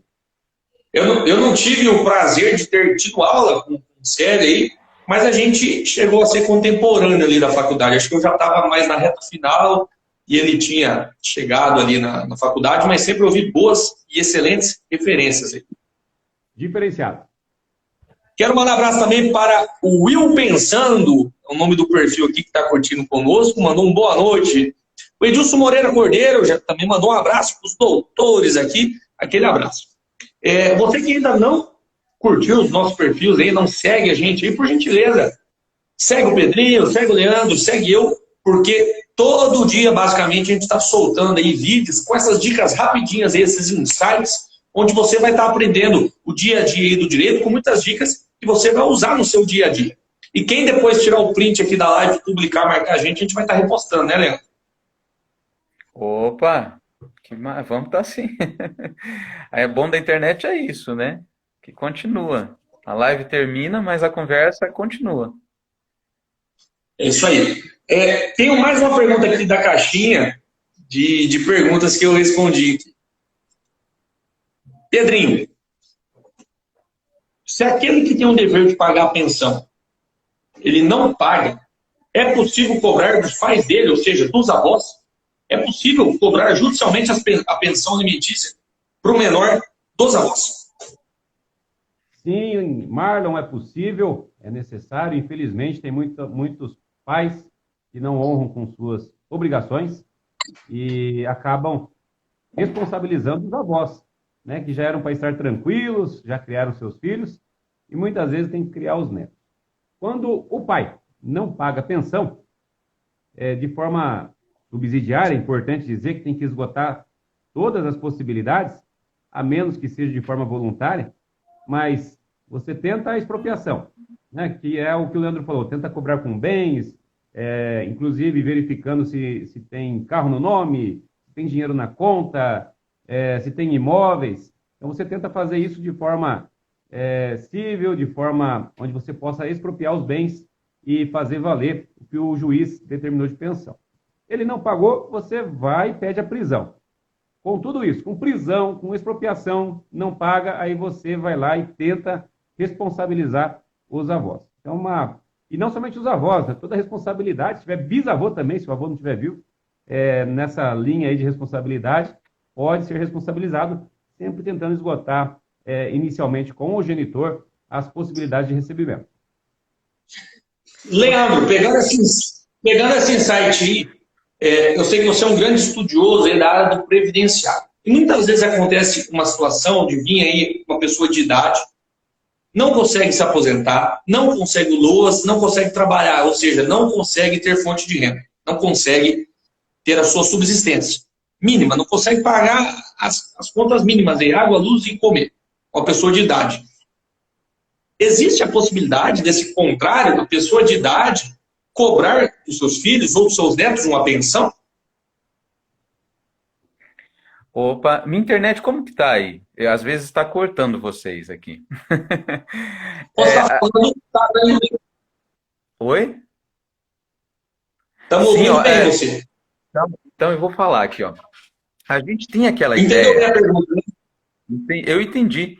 Eu não tive o prazer de ter tido aula com o Célio aí, mas a gente chegou a ser contemporâneo ali da faculdade. Acho que eu já estava mais na reta final e ele tinha chegado ali na faculdade, mas sempre ouvi boas e excelentes referências aí. Diferenciado. Quero mandar um abraço também para o Will Pensando, é o nome do perfil aqui que está curtindo conosco, mandou um boa noite. O Edilson Moreira Cordeiro já também mandou um abraço para os doutores aqui, aquele abraço. Você que ainda não curtiu os nossos perfis aí, não segue a gente aí, por gentileza, segue o Pedrinho, segue o Leandro, segue eu, porque todo dia, basicamente, a gente está soltando aí vídeos com essas dicas rapidinhas, esses insights, onde você vai estar aprendendo o dia a dia aí do direito, com muitas dicas que você vai usar no seu dia a dia. E quem depois tirar o print aqui da live, publicar, marcar a gente vai estar repostando, né, Leandro? Opa, vamos estar sim. É bom da internet é isso, né? Que continua. A live termina, mas a conversa continua. É isso aí. Tenho mais uma pergunta aqui da caixinha de perguntas que eu respondi. Pedrinho, se aquele que tem o dever de pagar a pensão, ele não paga, é possível cobrar dos pais dele, ou seja, dos avós? É possível cobrar judicialmente a pensão alimentícia para o menor dos avós? Sim, Marlon, é possível, é necessário. Infelizmente, tem muitos pais que não honram com suas obrigações e acabam responsabilizando os avós, né, que já eram para estar tranquilos, já criaram seus filhos e muitas vezes tem que criar os netos. Quando o pai não paga pensão, de forma subsidiária, é importante dizer que tem que esgotar todas as possibilidades, a menos que seja de forma voluntária, mas você tenta a expropriação, né, que é o que o Leandro falou, tenta cobrar com bens, inclusive verificando se tem carro no nome, se tem dinheiro na conta, se tem imóveis. Então você tenta fazer isso de forma cível, de forma onde você possa expropriar os bens e fazer valer o que o juiz determinou de pensão. Ele não pagou, você vai e pede a prisão. Com tudo isso, com prisão, com expropriação, não paga, aí você vai lá e tenta responsabilizar os avós. Então, e não somente os avós, né? Toda a responsabilidade, se tiver bisavô também, se o avô não estiver vivo, nessa linha aí de responsabilidade, pode ser responsabilizado, sempre tentando esgotar inicialmente com o genitor as possibilidades de recebimento. Leandro, pegando esse insight aí, eu sei que você é um grande estudioso aí da área do previdenciário. E muitas vezes acontece uma situação de vir aí uma pessoa de idade, não consegue se aposentar, não consegue LOAS, não consegue trabalhar, ou seja, não consegue ter fonte de renda, não consegue ter a sua subsistência mínima, não consegue pagar as contas mínimas de água, luz e comer, uma pessoa de idade. Existe a possibilidade desse contrário, da pessoa de idade cobrar dos seus filhos ou dos seus netos uma pensão? Opa, minha internet como que tá aí? Às vezes está cortando vocês aqui. Posso estar falando? Tá dando bem. Oi? Estamos ouvindo bem você. Então eu vou falar aqui, ó. A gente tem aquela Entendeu ideia. minha pergunta, né? Eu entendi.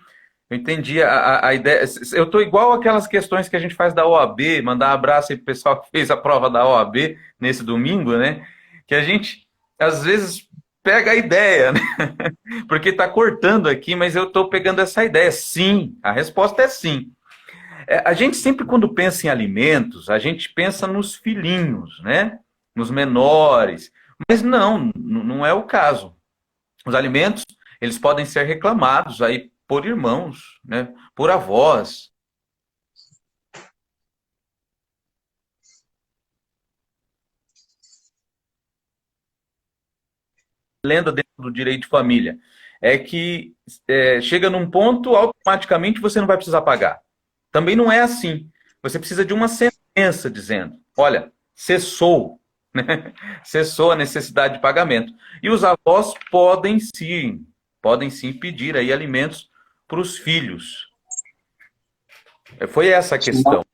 Eu entendi a ideia. Eu estou igual aquelas questões que a gente faz da OAB, mandar um abraço aí pro pessoal que fez a prova da OAB nesse domingo, né? Que a gente, às vezes, pega a ideia, né? Porque está cortando aqui, mas eu estou pegando essa ideia. Sim, a resposta é sim. A gente sempre, quando pensa em alimentos, a gente pensa nos filhinhos, né? Nos menores. Mas não é o caso. Os alimentos, eles podem ser reclamados aí por irmãos, né? Por avós. Lenda dentro do direito de família é que chega num ponto, automaticamente você não vai precisar pagar. Também não é assim. Você precisa de uma sentença dizendo, olha, cessou, né? Cessou a necessidade de pagamento. E os avós podem sim pedir aí alimentos para os filhos. Foi essa a questão.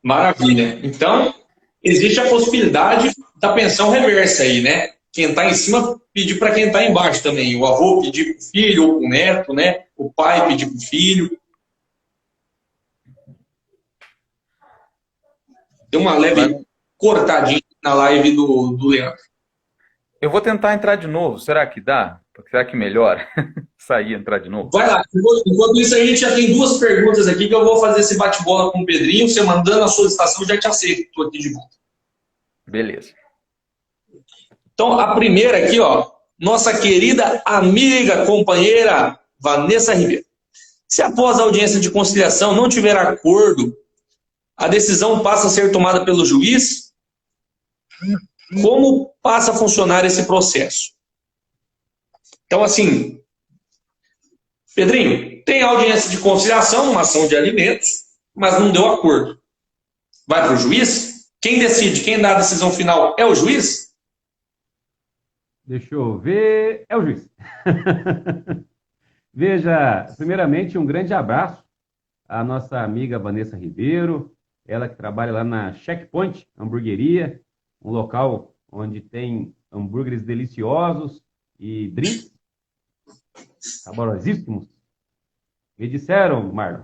Maravilha. Então, existe a possibilidade da pensão reversa aí, né? Quem está em cima pedir para quem está embaixo também. O avô pedir para o filho ou para o neto, né? O pai pedir para o filho. Deu uma leve cortadinha na live do Leandro. Eu vou tentar entrar de novo. Será que dá? Será que melhora? Sair e entrar de novo? Vai lá. Enquanto isso, a gente já tem duas perguntas aqui que eu vou fazer esse bate-bola com o Pedrinho. Você mandando a solicitação, eu já te aceito. Estou aqui de volta. Beleza. Então, a primeira aqui, ó. Nossa querida amiga, companheira, Vanessa Ribeiro. Se após a audiência de conciliação não tiver acordo, a decisão passa a ser tomada pelo juiz? Como passa a funcionar esse processo? Então, assim, Pedrinho, tem audiência de conciliação numa ação de alimentos, mas não deu acordo. Vai para o juiz? Quem decide, quem dá a decisão final é o juiz? Deixa eu ver. É o juiz. Veja, primeiramente, um grande abraço à nossa amiga Vanessa Ribeiro, ela que trabalha lá na Checkpoint Hamburgueria, um local onde tem hambúrgueres deliciosos e drinks saborosíssimos. Me disseram, Marlon.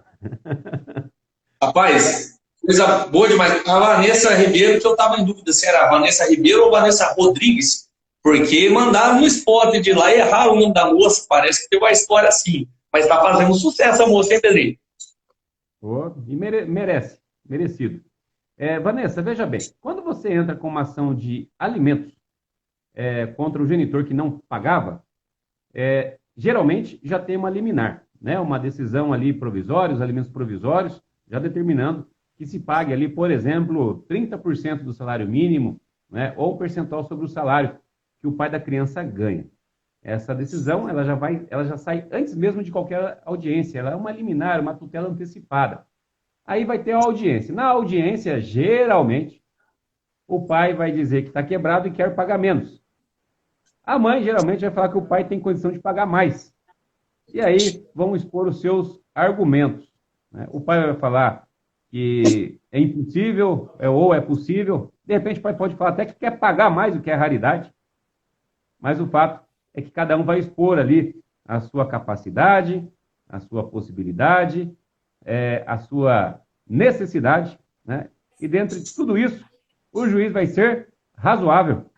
Rapaz, coisa boa demais. A Vanessa Ribeiro, que eu estava em dúvida se era a Vanessa Ribeiro ou Vanessa Rodrigues, porque mandaram um spot de lá e erraram o nome da moça, parece que tem uma história assim. Mas está fazendo sucesso a moça, hein, Pedrinho? Oh, e merece, merecido. Vanessa, veja bem, quando você entra com uma ação de alimentos contra o genitor que não pagava, geralmente já tem uma liminar, né? Uma decisão ali provisória, os alimentos provisórios, já determinando que se pague ali, por exemplo, 30% do salário mínimo, né? Ou percentual sobre o salário que o pai da criança ganha. Essa decisão, ela já sai antes mesmo de qualquer audiência, ela é uma liminar, uma tutela antecipada. Aí vai ter a audiência. Na audiência, geralmente, o pai vai dizer que está quebrado e quer pagar menos. A mãe, geralmente, vai falar que o pai tem condição de pagar mais. E aí vão expor os seus argumentos, né? O pai vai falar que é impossível ou é possível. De repente, o pai pode falar até que quer pagar mais, o que é raridade. Mas o fato é que cada um vai expor ali a sua capacidade, a sua possibilidade, a sua necessidade, né? E dentro de tudo isso, o juiz vai ser razoável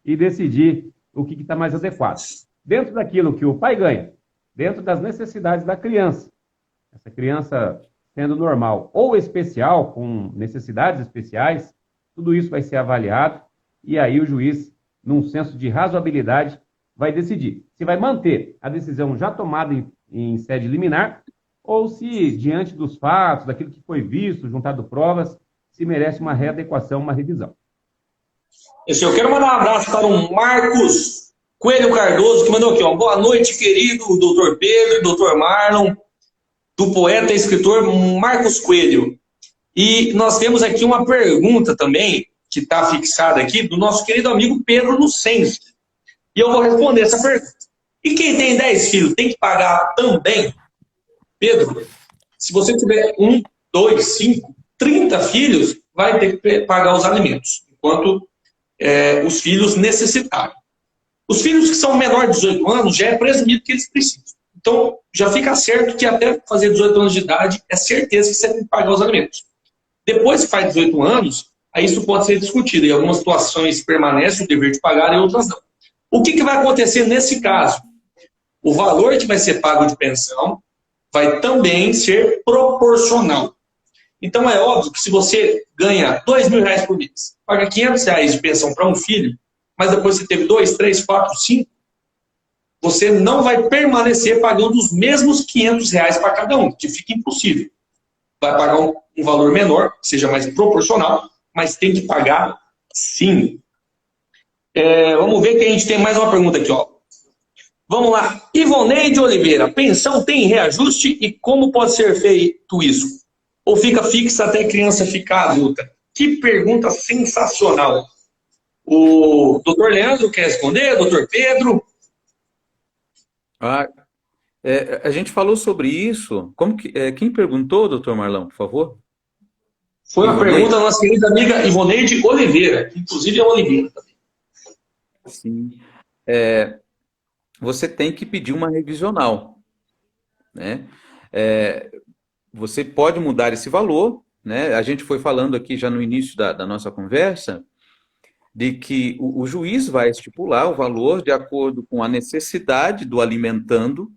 e decidir o que está mais adequado. Dentro daquilo que o pai ganha, dentro das necessidades da criança, essa criança sendo normal ou especial, com necessidades especiais, tudo isso vai ser avaliado e aí o juiz, num senso de razoabilidade, vai decidir se vai manter a decisão já tomada em sede liminar ou se, diante dos fatos, daquilo que foi visto, juntado provas, se merece uma readequação, uma revisão. Eu quero mandar um abraço para o Marcos Coelho Cardoso, que mandou aqui, ó. Boa noite, querido doutor Pedro, doutor Marlon, do poeta e escritor Marcos Coelho. E nós temos aqui uma pergunta também, que está fixada aqui, do nosso querido amigo Pedro Lucente. E eu vou responder essa pergunta. E quem tem 10 filhos tem que pagar também? Pedro, se você tiver 1, 2, 5, 30 filhos, vai ter que pagar os alimentos, enquanto os filhos necessitarem. Os filhos que são menores de 18 anos, já é presumido que eles precisam. Então, já fica certo que até fazer 18 anos de idade, é certeza que você tem que pagar os alimentos. Depois que faz 18 anos, aí isso pode ser discutido. Em algumas situações permanece o dever de pagar, em outras não. O que vai acontecer nesse caso? O valor que vai ser pago de pensão vai também ser proporcional. Então é óbvio que se você ganha R$ 2.000 por mês, paga R$ 500 de pensão para um filho, mas depois você teve 2, 3, 4, 5, você não vai permanecer pagando os mesmos R$ 500 para cada um, que fica impossível. Vai pagar um valor menor, que seja mais proporcional, mas tem que pagar sim. Vamos ver que a gente tem mais uma pergunta aqui, ó. Vamos lá. Ivoneide Oliveira, pensão tem reajuste e como pode ser feito isso? Ou fica fixa até a criança ficar adulta? Que pergunta sensacional. O doutor Leandro quer responder? Doutor Pedro? A gente falou sobre isso. Quem perguntou, doutor Marlão, por favor? Foi uma pergunta da nossa querida amiga Ivoneide Oliveira, que inclusive é Oliveira também. Sim. Você tem que pedir uma revisional, né? Você pode mudar esse valor, né? A gente foi falando aqui já no início da nossa conversa, de que o juiz vai estipular o valor de acordo com a necessidade do alimentando,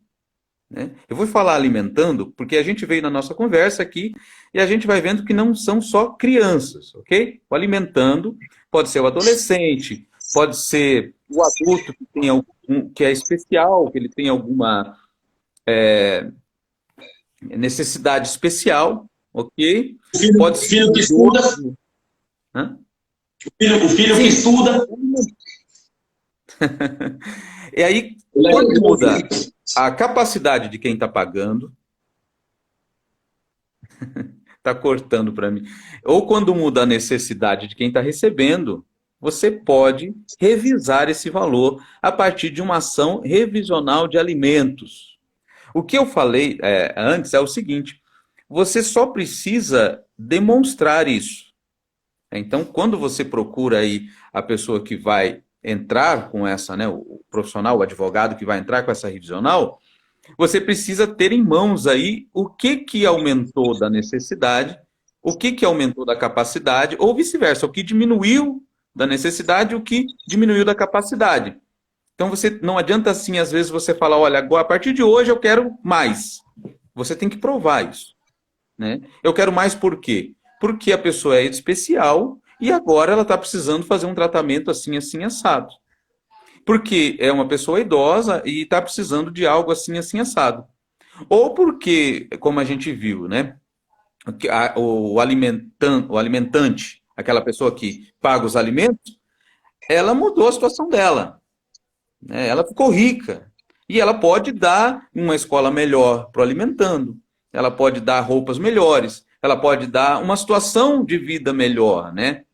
né? Eu vou falar alimentando porque a gente veio na nossa conversa aqui e a gente vai vendo que não são só crianças, ok? O alimentando pode ser o adolescente, pode ser o adulto que tem que é especial, que ele tem alguma necessidade especial, ok? O filho que estuda. Hã? O filho que estuda. E aí, quando muda a capacidade de quem está pagando, está cortando para mim, ou quando muda a necessidade de quem está recebendo, você pode revisar esse valor a partir de uma ação revisional de alimentos. O que eu falei antes é o seguinte, você só precisa demonstrar isso. Então, quando você procura aí a pessoa que vai entrar com essa, né, o profissional, o advogado que vai entrar com essa revisional, você precisa ter em mãos aí o que aumentou da necessidade, o que aumentou da capacidade, ou vice-versa, o que diminuiu da necessidade, o que diminuiu da capacidade. Então, não adianta assim, às vezes, você falar, olha, agora, a partir de hoje eu quero mais. Você tem que provar isso, né? Eu quero mais por quê? Porque a pessoa é especial e agora ela está precisando fazer um tratamento assim, assim, assado. Porque é uma pessoa idosa e está precisando de algo assim, assim, assado. Ou porque, como a gente viu, né, o alimentante, aquela pessoa que paga os alimentos, ela mudou a situação dela, né? Ela ficou rica. E ela pode dar uma escola melhor para o alimentando. Ela pode dar roupas melhores. Ela pode dar uma situação de vida melhor, né,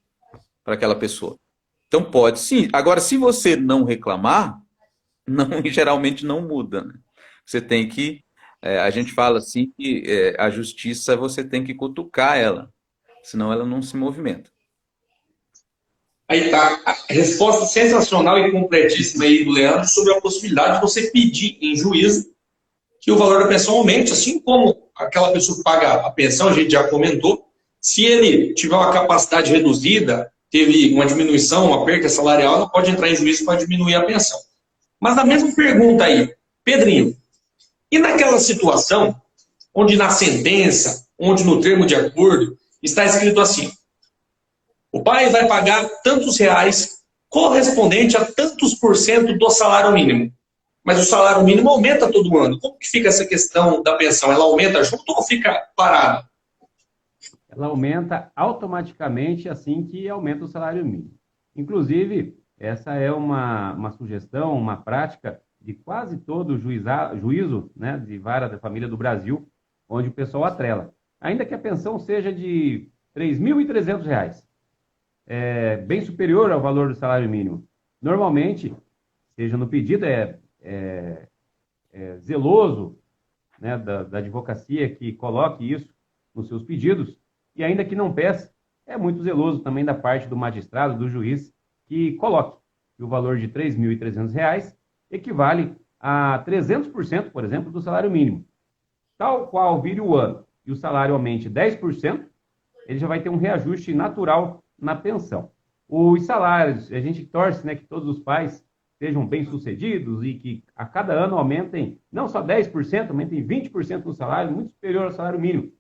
para aquela pessoa. Então pode sim. Agora, se você não reclamar, geralmente não muda, né? Você tem que, a gente fala assim que a justiça você tem que cutucar ela, senão ela não se movimenta. Aí tá, a resposta sensacional e completíssima aí do Leandro sobre a possibilidade de você pedir em juízo que o valor da pensão aumente, assim como aquela pessoa que paga a pensão, a gente já comentou, se ele tiver uma capacidade reduzida, teve uma diminuição, uma perda salarial, ela pode entrar em juízo para diminuir a pensão. Mas na mesma pergunta aí, Pedrinho, e naquela situação onde na sentença, onde no termo de acordo, está escrito assim, o pai vai pagar tantos reais correspondente a tantos por cento do salário mínimo. Mas o salário mínimo aumenta todo ano. Como que fica essa questão da pensão? Ela aumenta junto ou fica parada? Ela aumenta automaticamente assim que aumenta o salário mínimo. Inclusive, essa é uma sugestão, uma prática de quase todo juízo, né, de vara da família do Brasil, onde o pessoal atrela. Ainda que a pensão seja de R$ 3.300, bem superior ao valor do salário mínimo. Normalmente, seja no pedido, zeloso, né, da advocacia que coloque isso nos seus pedidos, e ainda que não peça, é muito zeloso também da parte do magistrado, do juiz, que coloque que o valor de R$ 3.300 equivale a 300%, por exemplo, do salário mínimo. Tal qual vire o ano e o salário aumente 10%, ele já vai ter um reajuste natural na pensão. Os salários, a gente torce, né, que todos os pais sejam bem-sucedidos e que a cada ano aumentem, não só 10%, aumentem 20% no salário, muito superior ao salário mínimo.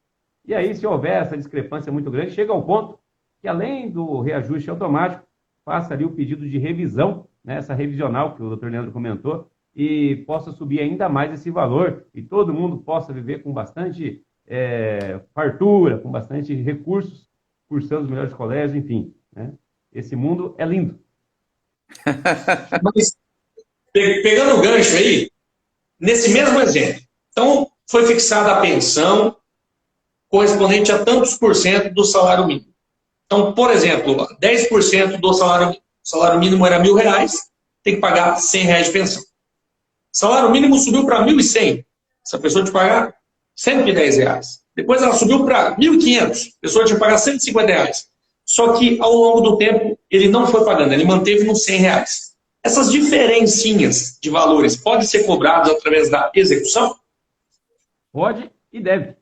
E aí, se houver essa discrepância muito grande, chega ao ponto que, além do reajuste automático, faça ali o pedido de revisão, né, essa revisional que o doutor Leandro comentou, e possa subir ainda mais esse valor e todo mundo possa viver com bastante fartura, com bastante recursos, cursando os melhores colégios, enfim. Né? Esse mundo é lindo. Mas, pegando o gancho aí, nesse mesmo exemplo, então foi fixada a pensão correspondente a tantos por cento do salário mínimo. Então, por exemplo, 10% do salário mínimo era R$1.000, tem que pagar R$100 de pensão. Salário mínimo subiu para 1.100, essa pessoa tinha que pagar R$110. Depois ela subiu para 1.500, a pessoa tinha que pagar R$150. Só que, ao longo do tempo, ele não foi pagando, ele manteve nos R$100. Essas diferencinhas de valores podem ser cobradas através da execução? Pode e deve.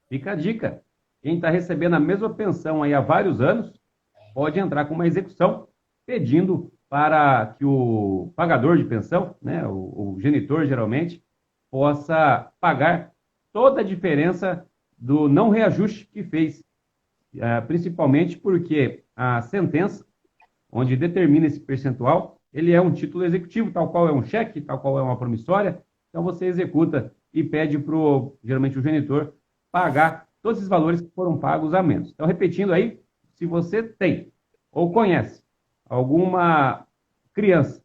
Fica a dica. Quem está recebendo a mesma pensão aí há vários anos, pode entrar com uma execução pedindo para que o pagador de pensão, né, o genitor geralmente, possa pagar toda a diferença do não reajuste que fez, principalmente porque a sentença, onde determina esse percentual, ele é um título executivo, tal qual é um cheque, tal qual é uma promissória, então você executa e pede para, geralmente, o genitor pagar todos esses valores que foram pagos a menos. Então, repetindo aí, se você tem ou conhece alguma criança,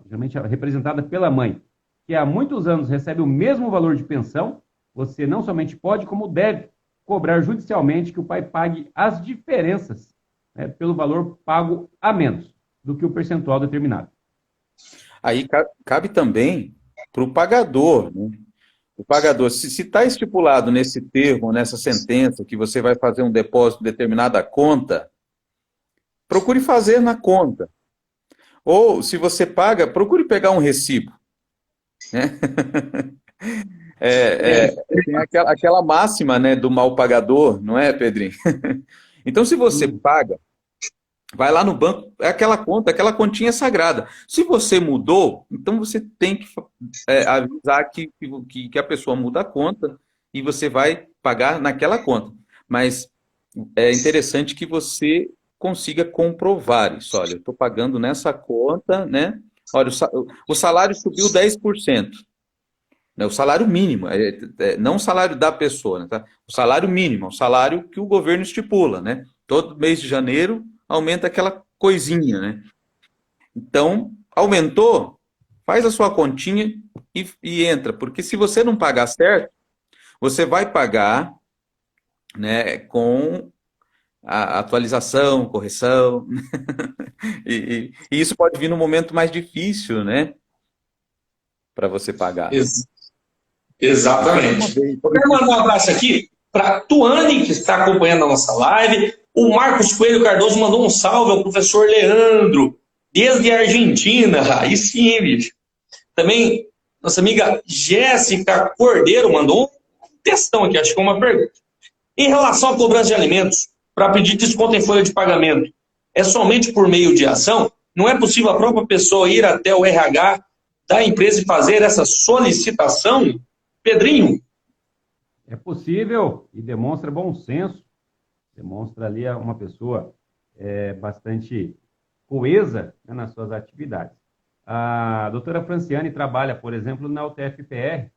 geralmente representada pela mãe, que há muitos anos recebe o mesmo valor de pensão, você não somente pode, como deve, cobrar judicialmente que o pai pague as diferenças, né, pelo valor pago a menos do que o percentual determinado. Aí cabe também para o pagador, né? O pagador, se está estipulado nesse termo, nessa sentença, que você vai fazer um depósito de determinada conta, procure fazer na conta. Ou, se você paga, procure pegar um recibo. Né? Tem aquela máxima, né, do mal pagador, não é, Pedrinho? Então, se você paga, vai lá no banco, é aquela conta, aquela continha sagrada. Se você mudou, então você tem que avisar que a pessoa muda a conta e você vai pagar naquela conta. Mas é interessante que você consiga comprovar isso. Olha, eu estou pagando nessa conta, né? Olha, o salário subiu 10%. Né? O salário mínimo, não o salário da pessoa, né, tá? O salário mínimo, o salário que o governo estipula, né? Todo mês de janeiro aumenta aquela coisinha, né? Então, aumentou, faz a sua continha e entra. Porque se você não pagar certo, você vai pagar, né, com a atualização, correção. e isso pode vir num momento mais difícil, né? Para você pagar. Exatamente. Eu quero mandar um abraço aqui para a Tuane, que está acompanhando a nossa live. O Marcos Coelho Cardoso mandou um salve ao professor Leandro, desde a Argentina. Aí sim, bicho. Também, nossa amiga Jéssica Cordeiro mandou um textão aqui, acho que é uma pergunta. Em relação à cobrança de alimentos, para pedir desconto em folha de pagamento, é somente por meio de ação? Não é possível a própria pessoa ir até o RH da empresa e fazer essa solicitação? Pedrinho? É possível e demonstra bom senso. Demonstra ali uma pessoa bastante coesa, né, nas suas atividades. A doutora Franciane trabalha, por exemplo, na UTF-PR.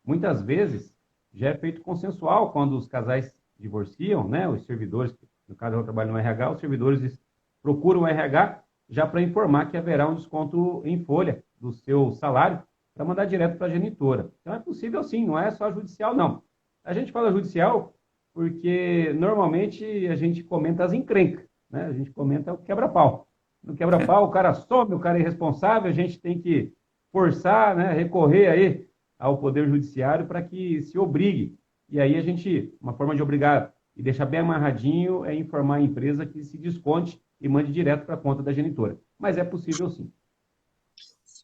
Muitas vezes já é feito consensual quando os casais divorciam, né, os servidores, no caso eu trabalho no RH, os servidores procuram o RH já para informar que haverá um desconto em folha do seu salário para mandar direto para a genitora. Então é possível sim, não é só judicial não. A gente fala judicial porque normalmente a gente comenta as encrencas, né? A gente comenta o quebra-pau. No quebra-pau o cara some, o cara é irresponsável, a gente tem que forçar, né, recorrer aí ao Poder Judiciário para que se obrigue. E aí uma forma de obrigar e deixar bem amarradinho é informar a empresa que se desconte e mande direto para a conta da genitora. Mas é possível sim.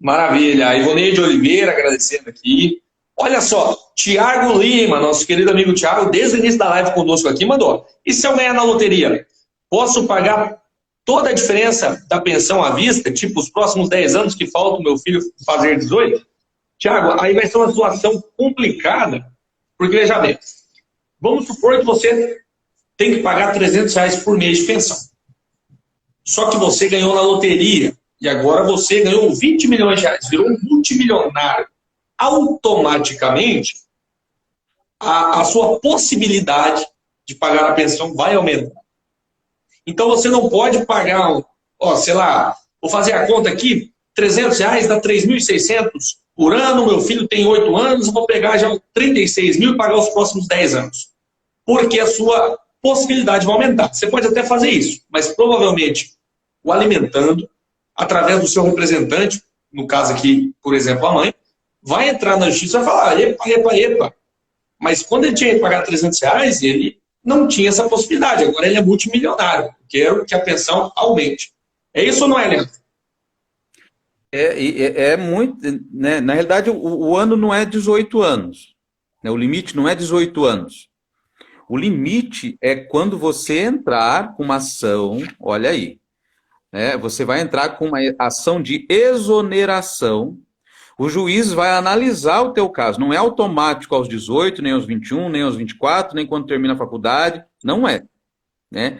Maravilha. Ivoneide Oliveira agradecendo aqui. Olha só, Tiago Lima, nosso querido amigo Tiago, desde o início da live conosco aqui, mandou. E se eu ganhar na loteria, posso pagar toda a diferença da pensão à vista, tipo os próximos 10 anos que faltam o meu filho fazer 18, Tiago, aí vai ser uma situação complicada, porque veja bem, vamos supor que você tem que pagar R$ 300 por mês de pensão. Só que você ganhou na loteria e agora você ganhou 20 milhões de reais, virou um multimilionário. Automaticamente, a sua possibilidade de pagar a pensão vai aumentar. Então você não pode pagar, sei lá, vou fazer a conta aqui, R$ 300 dá 3.600 por ano, meu filho tem 8 anos, eu vou pegar já 36 mil e pagar os próximos 10 anos. Porque a sua possibilidade vai aumentar. Você pode até fazer isso, mas provavelmente o alimentando, através do seu representante, no caso aqui, por exemplo, a mãe, vai entrar na justiça e vai falar, epa. Mas quando ele tinha que pagar R$ 300, ele não tinha essa possibilidade. Agora ele é multimilionário. Quero que a pensão aumente. É isso ou não é, Leandro? É muito, né? Na realidade, o ano não é 18 anos. Né? O limite não é 18 anos. O limite é quando você entrar com uma ação, olha aí, né? Você vai entrar com uma ação de exoneração. O juiz vai analisar o teu caso. Não é automático aos 18, nem aos 21, nem aos 24, nem quando termina a faculdade. Não é. Né?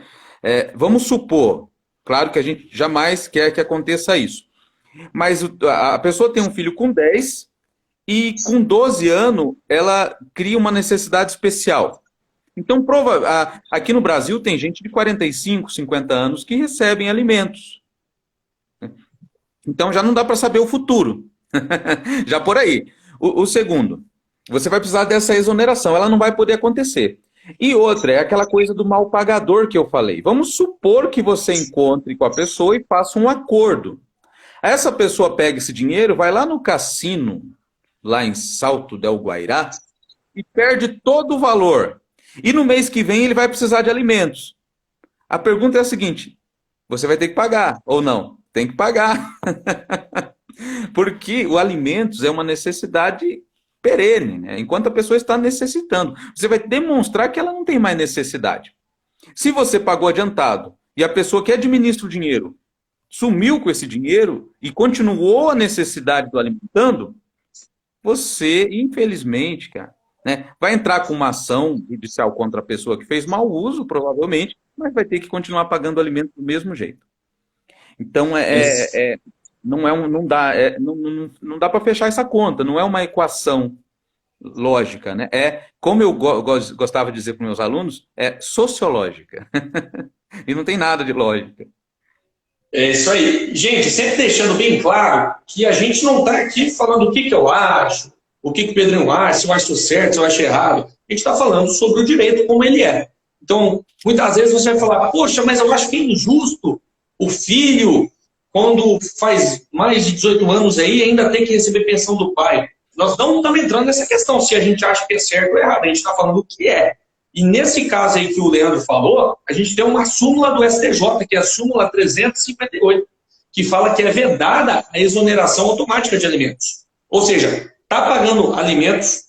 Vamos supor, claro que a gente jamais quer que aconteça isso. Mas a pessoa tem um filho com 10 e com 12 anos ela cria uma necessidade especial. Então, aqui no Brasil tem gente de 45, 50 anos que recebem alimentos. Então já não dá para saber o futuro. Já por aí. O segundo, você vai precisar dessa exoneração, ela não vai poder acontecer. E outra, é aquela coisa do mal pagador que eu falei. Vamos supor que você encontre com a pessoa e faça um acordo. Essa pessoa pega esse dinheiro, vai lá no cassino, lá em Salto del Guairá, e perde todo o valor. E no mês que vem ele vai precisar de alimentos. A pergunta é a seguinte, você vai ter que pagar ou não? Tem que pagar. Porque o alimentos é uma necessidade perene, né? Enquanto a pessoa está necessitando. Você vai demonstrar que ela não tem mais necessidade. Se você pagou adiantado e a pessoa que administra o dinheiro sumiu com esse dinheiro e continuou a necessidade do alimentando, você, infelizmente, cara, né, vai entrar com uma ação judicial contra a pessoa que fez mau uso, provavelmente, mas vai ter que continuar pagando o alimento do mesmo jeito. Então, não dá para fechar essa conta, não é uma equação lógica, né? Como eu gostava de dizer para os meus alunos, é sociológica. E não tem nada de lógica. É isso aí. Gente, sempre deixando bem claro que a gente não está aqui falando o que eu acho, o que o Pedrinho acha, se eu acho certo, se eu acho errado. A gente está falando sobre o direito como ele é. Então, muitas vezes você vai falar, poxa, mas eu acho que é injusto o filho, quando faz mais de 18 anos aí, ainda tem que receber pensão do pai. Nós não estamos entrando nessa questão, se a gente acha que é certo ou errado. A gente está falando o que é. E nesse caso aí que o Leandro falou, a gente tem uma súmula do STJ, que é a súmula 358, que fala que é vedada a exoneração automática de alimentos. Ou seja, está pagando alimentos,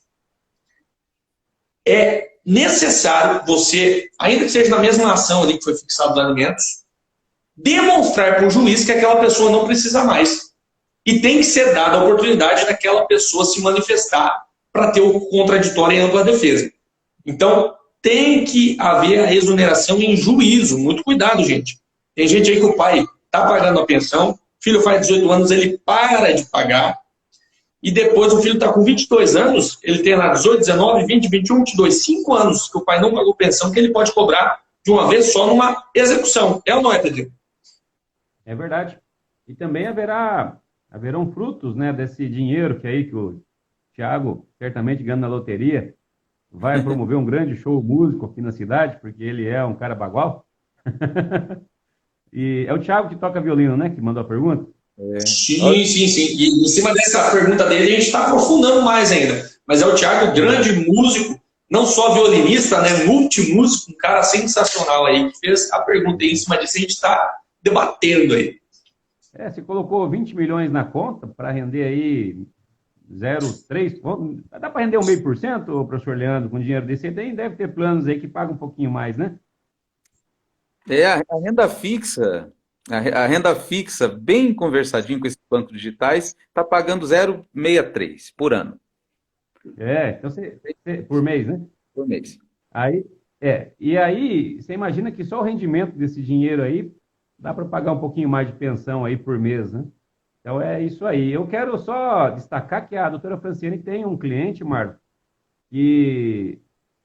é necessário você, ainda que seja na mesma ação ali que foi fixado os alimentos, demonstrar para o juiz que aquela pessoa não precisa mais. E tem que ser dada a oportunidade daquela pessoa se manifestar para ter o contraditório em ampla defesa. Então, tem que haver a exoneração em juízo. Muito cuidado, gente. Tem gente aí que o pai está pagando a pensão, filho faz 18 anos, ele para de pagar, e depois o filho está com 22 anos, ele tem lá 18, 19, 20, 21, 22, 5 anos que o pai não pagou pensão, que ele pode cobrar de uma vez só numa execução. É ou não é, Pedro? É verdade. E também haverão frutos, né, desse dinheiro que o Thiago certamente ganha na loteria. Vai promover um grande show músico aqui na cidade, porque ele é um cara bagual. E é o Thiago que toca violino, né? Que mandou a pergunta? Sim. E em cima dessa pergunta dele, a gente está aprofundando mais ainda. Mas é o Thiago, grande músico, não só violinista, né? Multimúsico, um cara sensacional aí, que fez a pergunta aí em cima disso, a gente está debatendo aí. Você colocou 20 milhões na conta para render aí 0,3%. Dá para render 0,5%, professor Leandro, com dinheiro desse? Deve ter planos aí que pagam um pouquinho mais, né? A renda fixa, A renda fixa, bem conversadinho com esses bancos digitais, está pagando 0,63 por ano, Então por mês, né? por mês. Aí, e aí, você imagina que só o rendimento desse dinheiro aí dá para pagar um pouquinho mais de pensão aí por mês, né? Então é isso aí. Eu quero só destacar que a doutora Franciane tem um cliente, Marco, que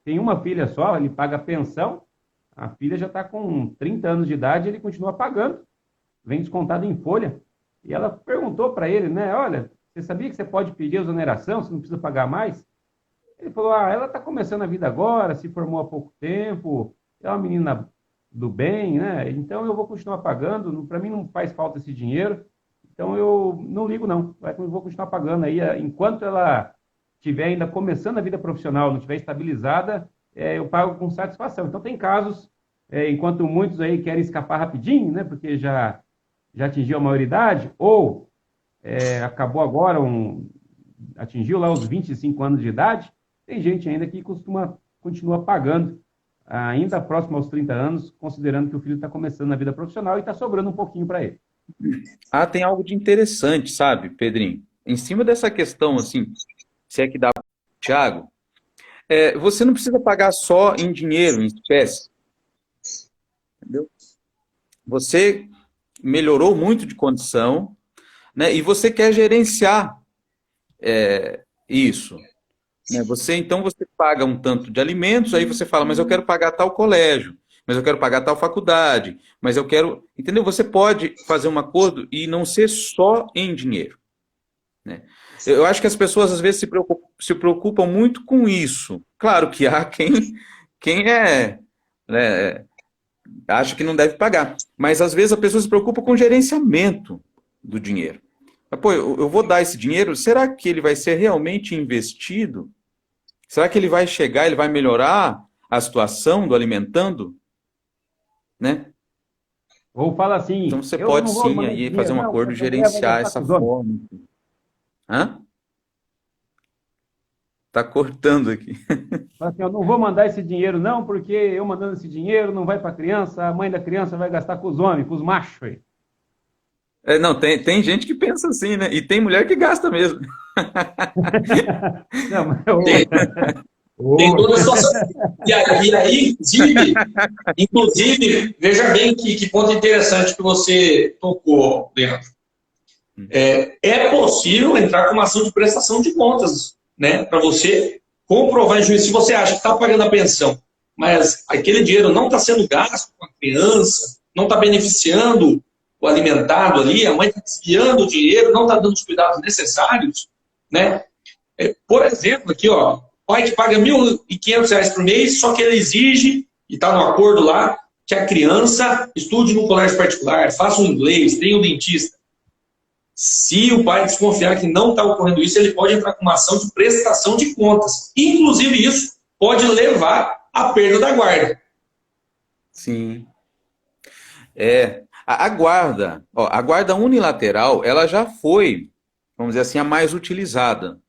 tem uma filha só, ele paga pensão, a filha já está com 30 anos de idade, ele continua pagando, vem descontado em folha. E ela perguntou para ele, né? Olha, você sabia que você pode pedir exoneração, você não precisa pagar mais? Ele falou, ela está começando a vida agora, se formou há pouco tempo, é uma menina do bem, né? Então eu vou continuar pagando, para mim não faz falta esse dinheiro, então eu não ligo não, eu vou continuar pagando aí, enquanto ela estiver ainda começando a vida profissional, não estiver estabilizada, eu pago com satisfação. Então tem casos, enquanto muitos aí querem escapar rapidinho, né? Porque já atingiu a maioridade, ou acabou agora, atingiu lá os 25 anos de idade, tem gente ainda que continua pagando, ainda próximo aos 30 anos, considerando que o filho está começando na vida profissional e está sobrando um pouquinho para ele. Tem algo de interessante, sabe, Pedrinho? Em cima dessa questão, assim, se é que dá para o Thiago, você não precisa pagar só em dinheiro, em espécie. Entendeu? Você melhorou muito de condição, né? E você quer gerenciar isso. Né? Então você paga um tanto de alimentos, aí você fala, mas eu quero pagar tal colégio, mas eu quero pagar tal faculdade, mas eu quero... Entendeu? Você pode fazer um acordo e não ser só em dinheiro. Né? Eu acho que as pessoas às vezes se preocupam muito com isso. Claro que há quem né, acha que não deve pagar, mas às vezes a pessoa se preocupa com o gerenciamento do dinheiro. Mas, pô, eu vou dar esse dinheiro, será que ele vai ser realmente investido? Será que ele vai chegar, ele vai melhorar a situação do alimentando? Né? Ou fala assim, Então você eu pode não vou sim mandar aí fazer dinheiro, um não, acordo, porque a mulher vai gerenciar gastar com essa os homens. forma. Hã? Tá cortando aqui. Fala assim, eu não vou mandar esse dinheiro não, porque eu mandando esse dinheiro não vai para a criança, a mãe da criança vai gastar com os homens, com os machos. Aí. Não, tem gente que pensa assim, né? E tem mulher que gasta mesmo. Não, mas Tem toda a situação. E aí, inclusive, veja bem que ponto interessante que você tocou, Leandro. É possível entrar com uma ação de prestação de contas, né? Para você comprovar em juízo se você acha que está pagando a pensão, mas aquele dinheiro não está sendo gasto com a criança, não está beneficiando o alimentado ali, a mãe está desviando o dinheiro, não está dando os cuidados necessários, né? Por exemplo, aqui, ó, pai que paga R$ 1.500 por mês, só que ele exige, e está no acordo lá, que a criança estude no colégio particular, faça o inglês, tenha um dentista. Se o pai desconfiar que não está ocorrendo isso, ele pode entrar com uma ação de prestação de contas. Inclusive, isso pode levar à perda da guarda. Sim. A guarda, a guarda unilateral, ela já foi, vamos dizer assim, a mais utilizada.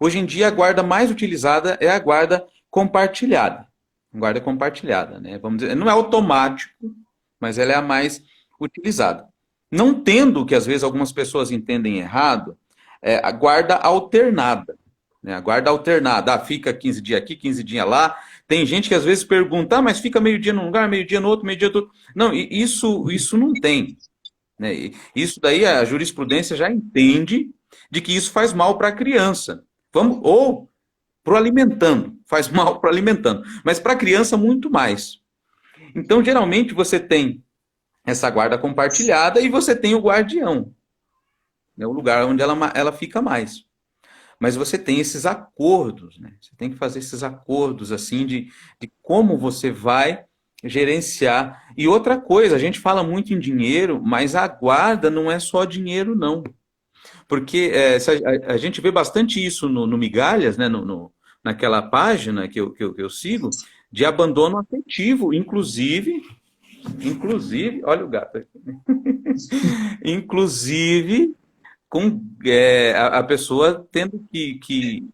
Hoje em dia, a guarda mais utilizada é a guarda compartilhada. Guarda compartilhada, né? Vamos dizer, não é automático, mas ela é a mais utilizada. Não tendo, que às vezes algumas pessoas entendem errado, a guarda alternada. Né? A guarda alternada, fica 15 dias aqui, 15 dias lá. Tem gente que às vezes pergunta, mas fica meio dia num lugar, meio dia no outro, meio dia no outro. Não, isso não tem. Né? Isso daí a jurisprudência já entende de que isso faz mal para a criança. Ou para o alimentando, faz mal para o alimentando. Mas para a criança, muito mais. Então, geralmente, você tem essa guarda compartilhada e você tem o guardião. É o lugar onde ela fica mais. Mas você tem esses acordos, né? Você tem que fazer esses acordos, assim, de como você vai gerenciar. E outra coisa, a gente fala muito em dinheiro, mas a guarda não é só dinheiro, não. Porque a gente vê bastante isso no Migalhas, né? Naquela página que eu sigo, de abandono afetivo, inclusive, olha o gato aqui. Inclusive, com a pessoa tendo que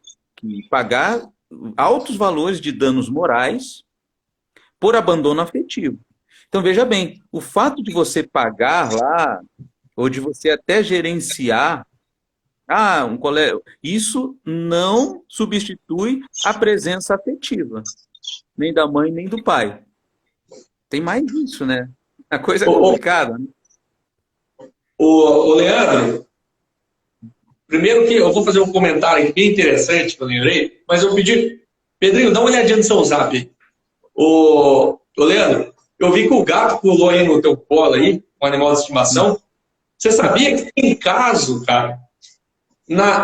pagar altos valores de danos morais por abandono afetivo. Então, veja bem, o fato de você pagar lá, ou de você até gerenciar, um colega, isso não substitui a presença afetiva, nem da mãe, nem do pai. Tem mais isso, né? A coisa é Ô, complicada, né? ô, Leandro, primeiro que eu vou fazer um comentário aqui bem interessante que eu lembrei, mas eu pedi, Pedrinho, dá uma olhadinha no seu zap aí. Ô Leandro, eu vi que o gato pulou aí no teu colo aí, um animal de estimação. Você sabia que tem caso, cara,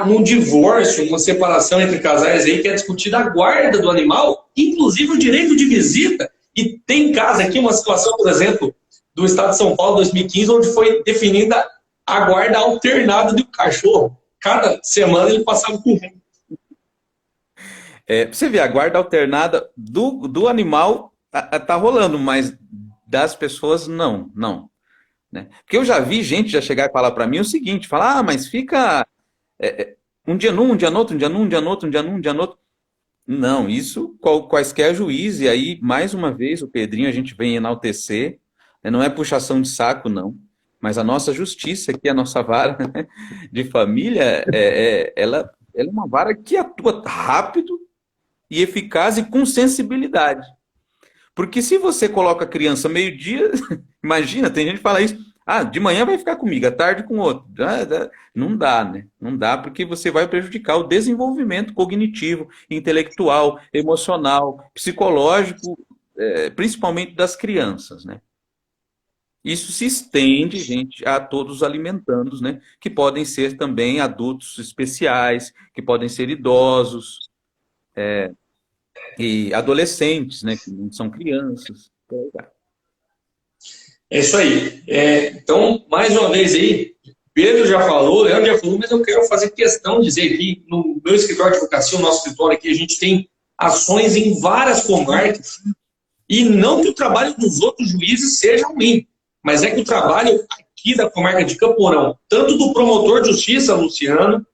num divórcio, numa separação entre casais aí, que é discutida a guarda do animal, inclusive o direito de visita. E tem caso aqui, uma situação, por exemplo, do Estado de São Paulo, 2015, onde foi definida a guarda alternada do cachorro. Cada semana ele passava por um. Você vê, a guarda alternada do animal tá rolando, mas das pessoas não, né? Porque eu já vi gente já chegar e falar para mim o seguinte, falar, mas fica um dia num, um dia no outro, um dia num, um dia no outro, um dia num, um dia no outro. Não, isso quaisquer juízes, e aí, mais uma vez, o Pedrinho, a gente vem enaltecer, né? Não é puxação de saco, não, mas a nossa justiça aqui, a nossa vara, né, de família, ela é uma vara que atua rápido e eficaz e com sensibilidade. Porque se você coloca a criança meio-dia, imagina, tem gente que fala isso, de manhã vai ficar comigo, à tarde com outro. Não dá, né? Não dá porque você vai prejudicar o desenvolvimento cognitivo, intelectual, emocional, psicológico, principalmente das crianças, né? Isso se estende, gente, a todos os alimentandos, né? Que podem ser também adultos especiais, que podem ser idosos, e adolescentes, né? Que não são crianças. É isso aí. Então, mais uma vez aí, Pedro já falou, Leandro já falou, mas eu quero fazer questão de dizer que no meu escritório de advocacia, o nosso escritório aqui, a gente tem ações em várias comarcas, e não que o trabalho dos outros juízes seja ruim, mas é que o trabalho aqui da comarca de Camporão, tanto do promotor de justiça, Luciano,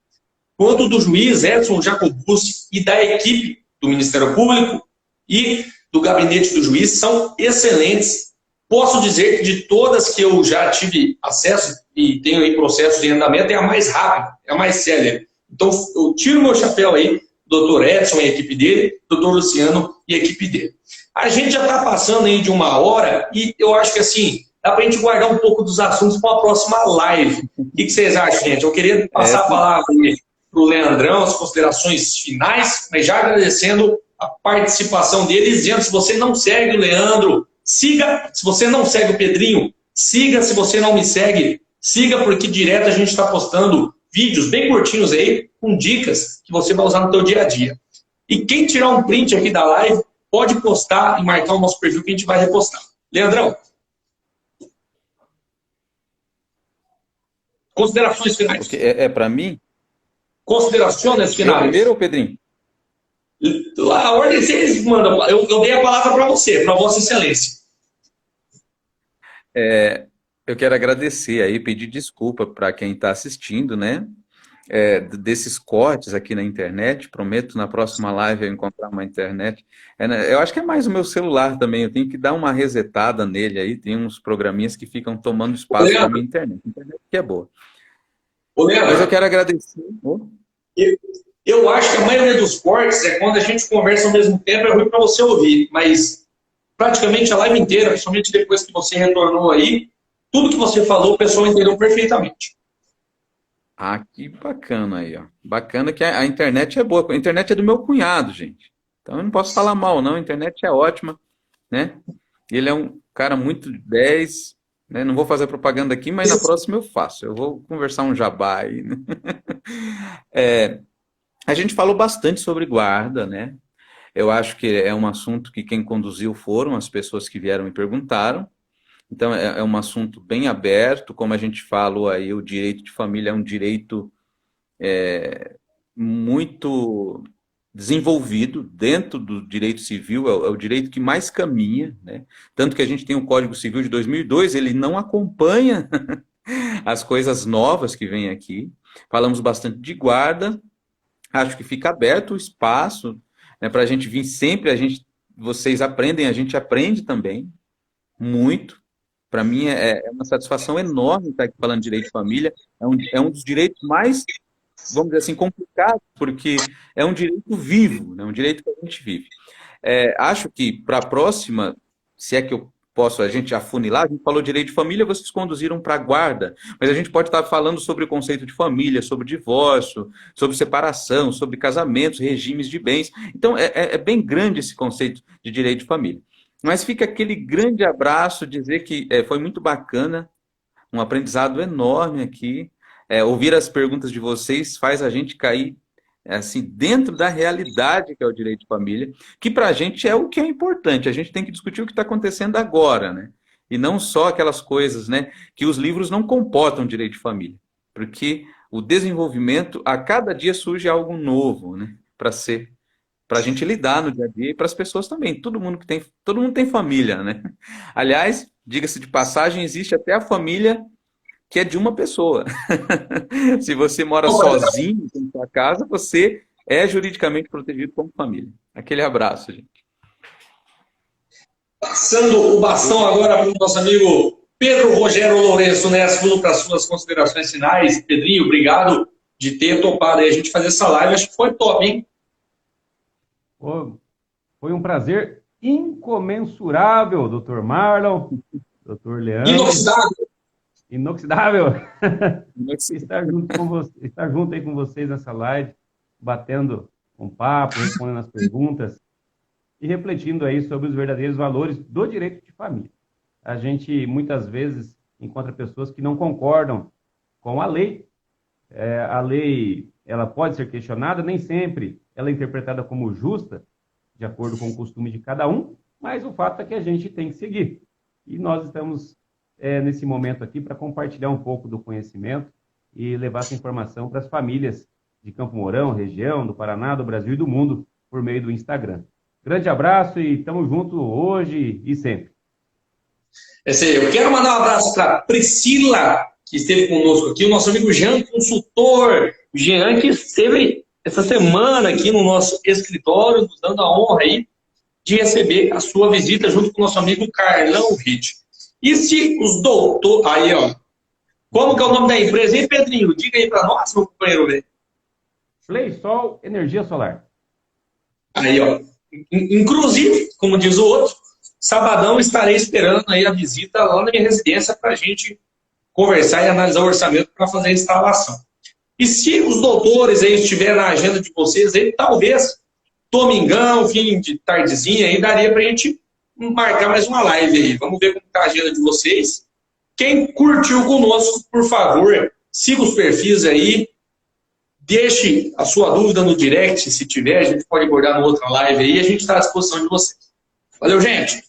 quanto do juiz Edson Jacobucci e da equipe do Ministério Público e do gabinete do juiz, são excelentes. Posso dizer que de todas que eu já tive acesso e tenho aí processo de andamento, é a mais rápida, é a mais célere. Então, eu tiro meu chapéu aí, doutor Edson e a equipe dele, doutor Luciano e a equipe dele. A gente já está passando aí de 1 hora e eu acho que assim, dá para a gente guardar um pouco dos assuntos para a próxima live. O que vocês acham, gente? Eu queria passar a palavra para o Leandrão, as considerações finais, mas já agradecendo a participação dele, dizendo, se você não segue o Leandro, siga. Se você não segue o Pedrinho, siga. Se você não me segue, siga, porque direto a gente está postando vídeos bem curtinhos aí, com dicas que você vai usar no seu dia a dia. E quem tirar um print aqui da live, pode postar e marcar o nosso perfil que a gente vai repostar. Leandrão, considerações finais. É para mim? Considerações finais. Primeiro ou Pedrinho? A ordem vocês mandam. Eu dei a palavra para você, para Vossa Excelência. Eu quero agradecer aí, pedir desculpa para quem está assistindo, né? Desses cortes aqui na internet. Prometo na próxima live eu encontrar uma internet. Eu acho que é mais o meu celular também. Eu tenho que dar uma resetada nele aí. Tem uns programinhas que ficam tomando espaço na minha internet. A internet que é boa. Mas eu quero agradecer. Eu acho que a maioria dos cortes é quando a gente conversa ao mesmo tempo, é ruim para você ouvir. Mas praticamente a live inteira, principalmente depois que você retornou aí, tudo que você falou, o pessoal entendeu perfeitamente. Que bacana aí, ó. Bacana que a internet é boa. A internet é do meu cunhado, gente. Então eu não posso falar mal, não. A internet é ótima, né? Ele é um cara muito 10, né? Não vou fazer propaganda aqui, mas na próxima eu faço. Eu vou conversar um jabá aí, né? A gente falou bastante sobre guarda, né? Eu acho que é um assunto que quem conduziu foram as pessoas que vieram e perguntaram. Então, é um assunto bem aberto, como a gente falou aí, o direito de família é um direito muito desenvolvido dentro do direito civil, é o direito que mais caminha, né? Tanto que a gente tem o Código Civil de 2002, ele não acompanha as coisas novas que vêm aqui. Falamos bastante de guarda, acho que fica aberto o espaço, né, para a gente vir sempre, vocês aprendem, a gente aprende também, muito. Para mim é uma satisfação enorme estar aqui falando de direito de família. É um dos direitos mais, vamos dizer assim, complicados, porque é um direito vivo, né? Um direito que a gente vive. Acho que para a próxima, se é que eu posso, a gente afunilar, a gente falou direito de família, vocês conduziram para a guarda, mas a gente pode estar falando sobre o conceito de família, sobre divórcio, sobre separação, sobre casamentos, regimes de bens. Então, é bem grande esse conceito de direito de família. Mas fica aquele grande abraço, dizer que foi muito bacana, um aprendizado enorme aqui. Ouvir as perguntas de vocês faz a gente cair assim, dentro da realidade que é o direito de família, que para a gente é o que é importante. A gente tem que discutir o que está acontecendo agora, né? E não só aquelas coisas, né, que os livros não comportam direito de família. Porque o desenvolvimento, a cada dia surge algo novo, né? Para a gente lidar no dia a dia e para as pessoas também. Todo mundo tem família, né? Aliás, diga-se de passagem, existe até a família que é de uma pessoa. Se você mora sozinho em sua casa, você é juridicamente protegido como família. Aquele abraço, gente. Passando o bastão agora para o nosso amigo Pedro Rogério Lourenço Nesfulo para suas considerações finais. Pedrinho, obrigado de ter topado aí a gente fazer essa live. Acho que foi top, hein? Foi um prazer incomensurável, Dr. Marlon, Dr. Leandro. Inoxidável. Estar junto aí com vocês nessa live, batendo um papo, respondendo as perguntas e refletindo aí sobre os verdadeiros valores do direito de família. A gente, muitas vezes, encontra pessoas que não concordam com a lei. A lei, ela pode ser questionada, nem sempre ela é interpretada como justa, de acordo com o costume de cada um, mas o fato é que a gente tem que seguir. E nós estamos nesse momento aqui para compartilhar um pouco do conhecimento e levar essa informação para as famílias de Campo Mourão, região, do Paraná, do Brasil e do mundo, por meio do Instagram. Grande abraço e estamos juntos hoje e sempre. Eu quero mandar um abraço para Priscila, que esteve conosco aqui, o nosso amigo Jean, consultor. O Jean que esteve essa semana aqui no nosso escritório, nos dando a honra aí de receber a sua visita junto com o nosso amigo Carlão Ritt. E se os doutores... Aí, ó. Como que é o nome da empresa, hein, Pedrinho? Diga aí para nós, meu companheiro. Playsol Energia Solar. Aí, ó. Inclusive, como diz o outro, sabadão estarei esperando aí a visita lá na minha residência para a gente conversar e analisar o orçamento para fazer a instalação. E se os doutores aí estiverem na agenda de vocês, aí, talvez, domingão, fim de tardezinha, aí daria para a gente marcar mais uma live aí. Vamos ver como está a agenda de vocês. Quem curtiu conosco, por favor, siga os perfis aí, deixe a sua dúvida no direct, se tiver, a gente pode abordar numa outra live aí, a gente está à disposição de vocês. Valeu, gente!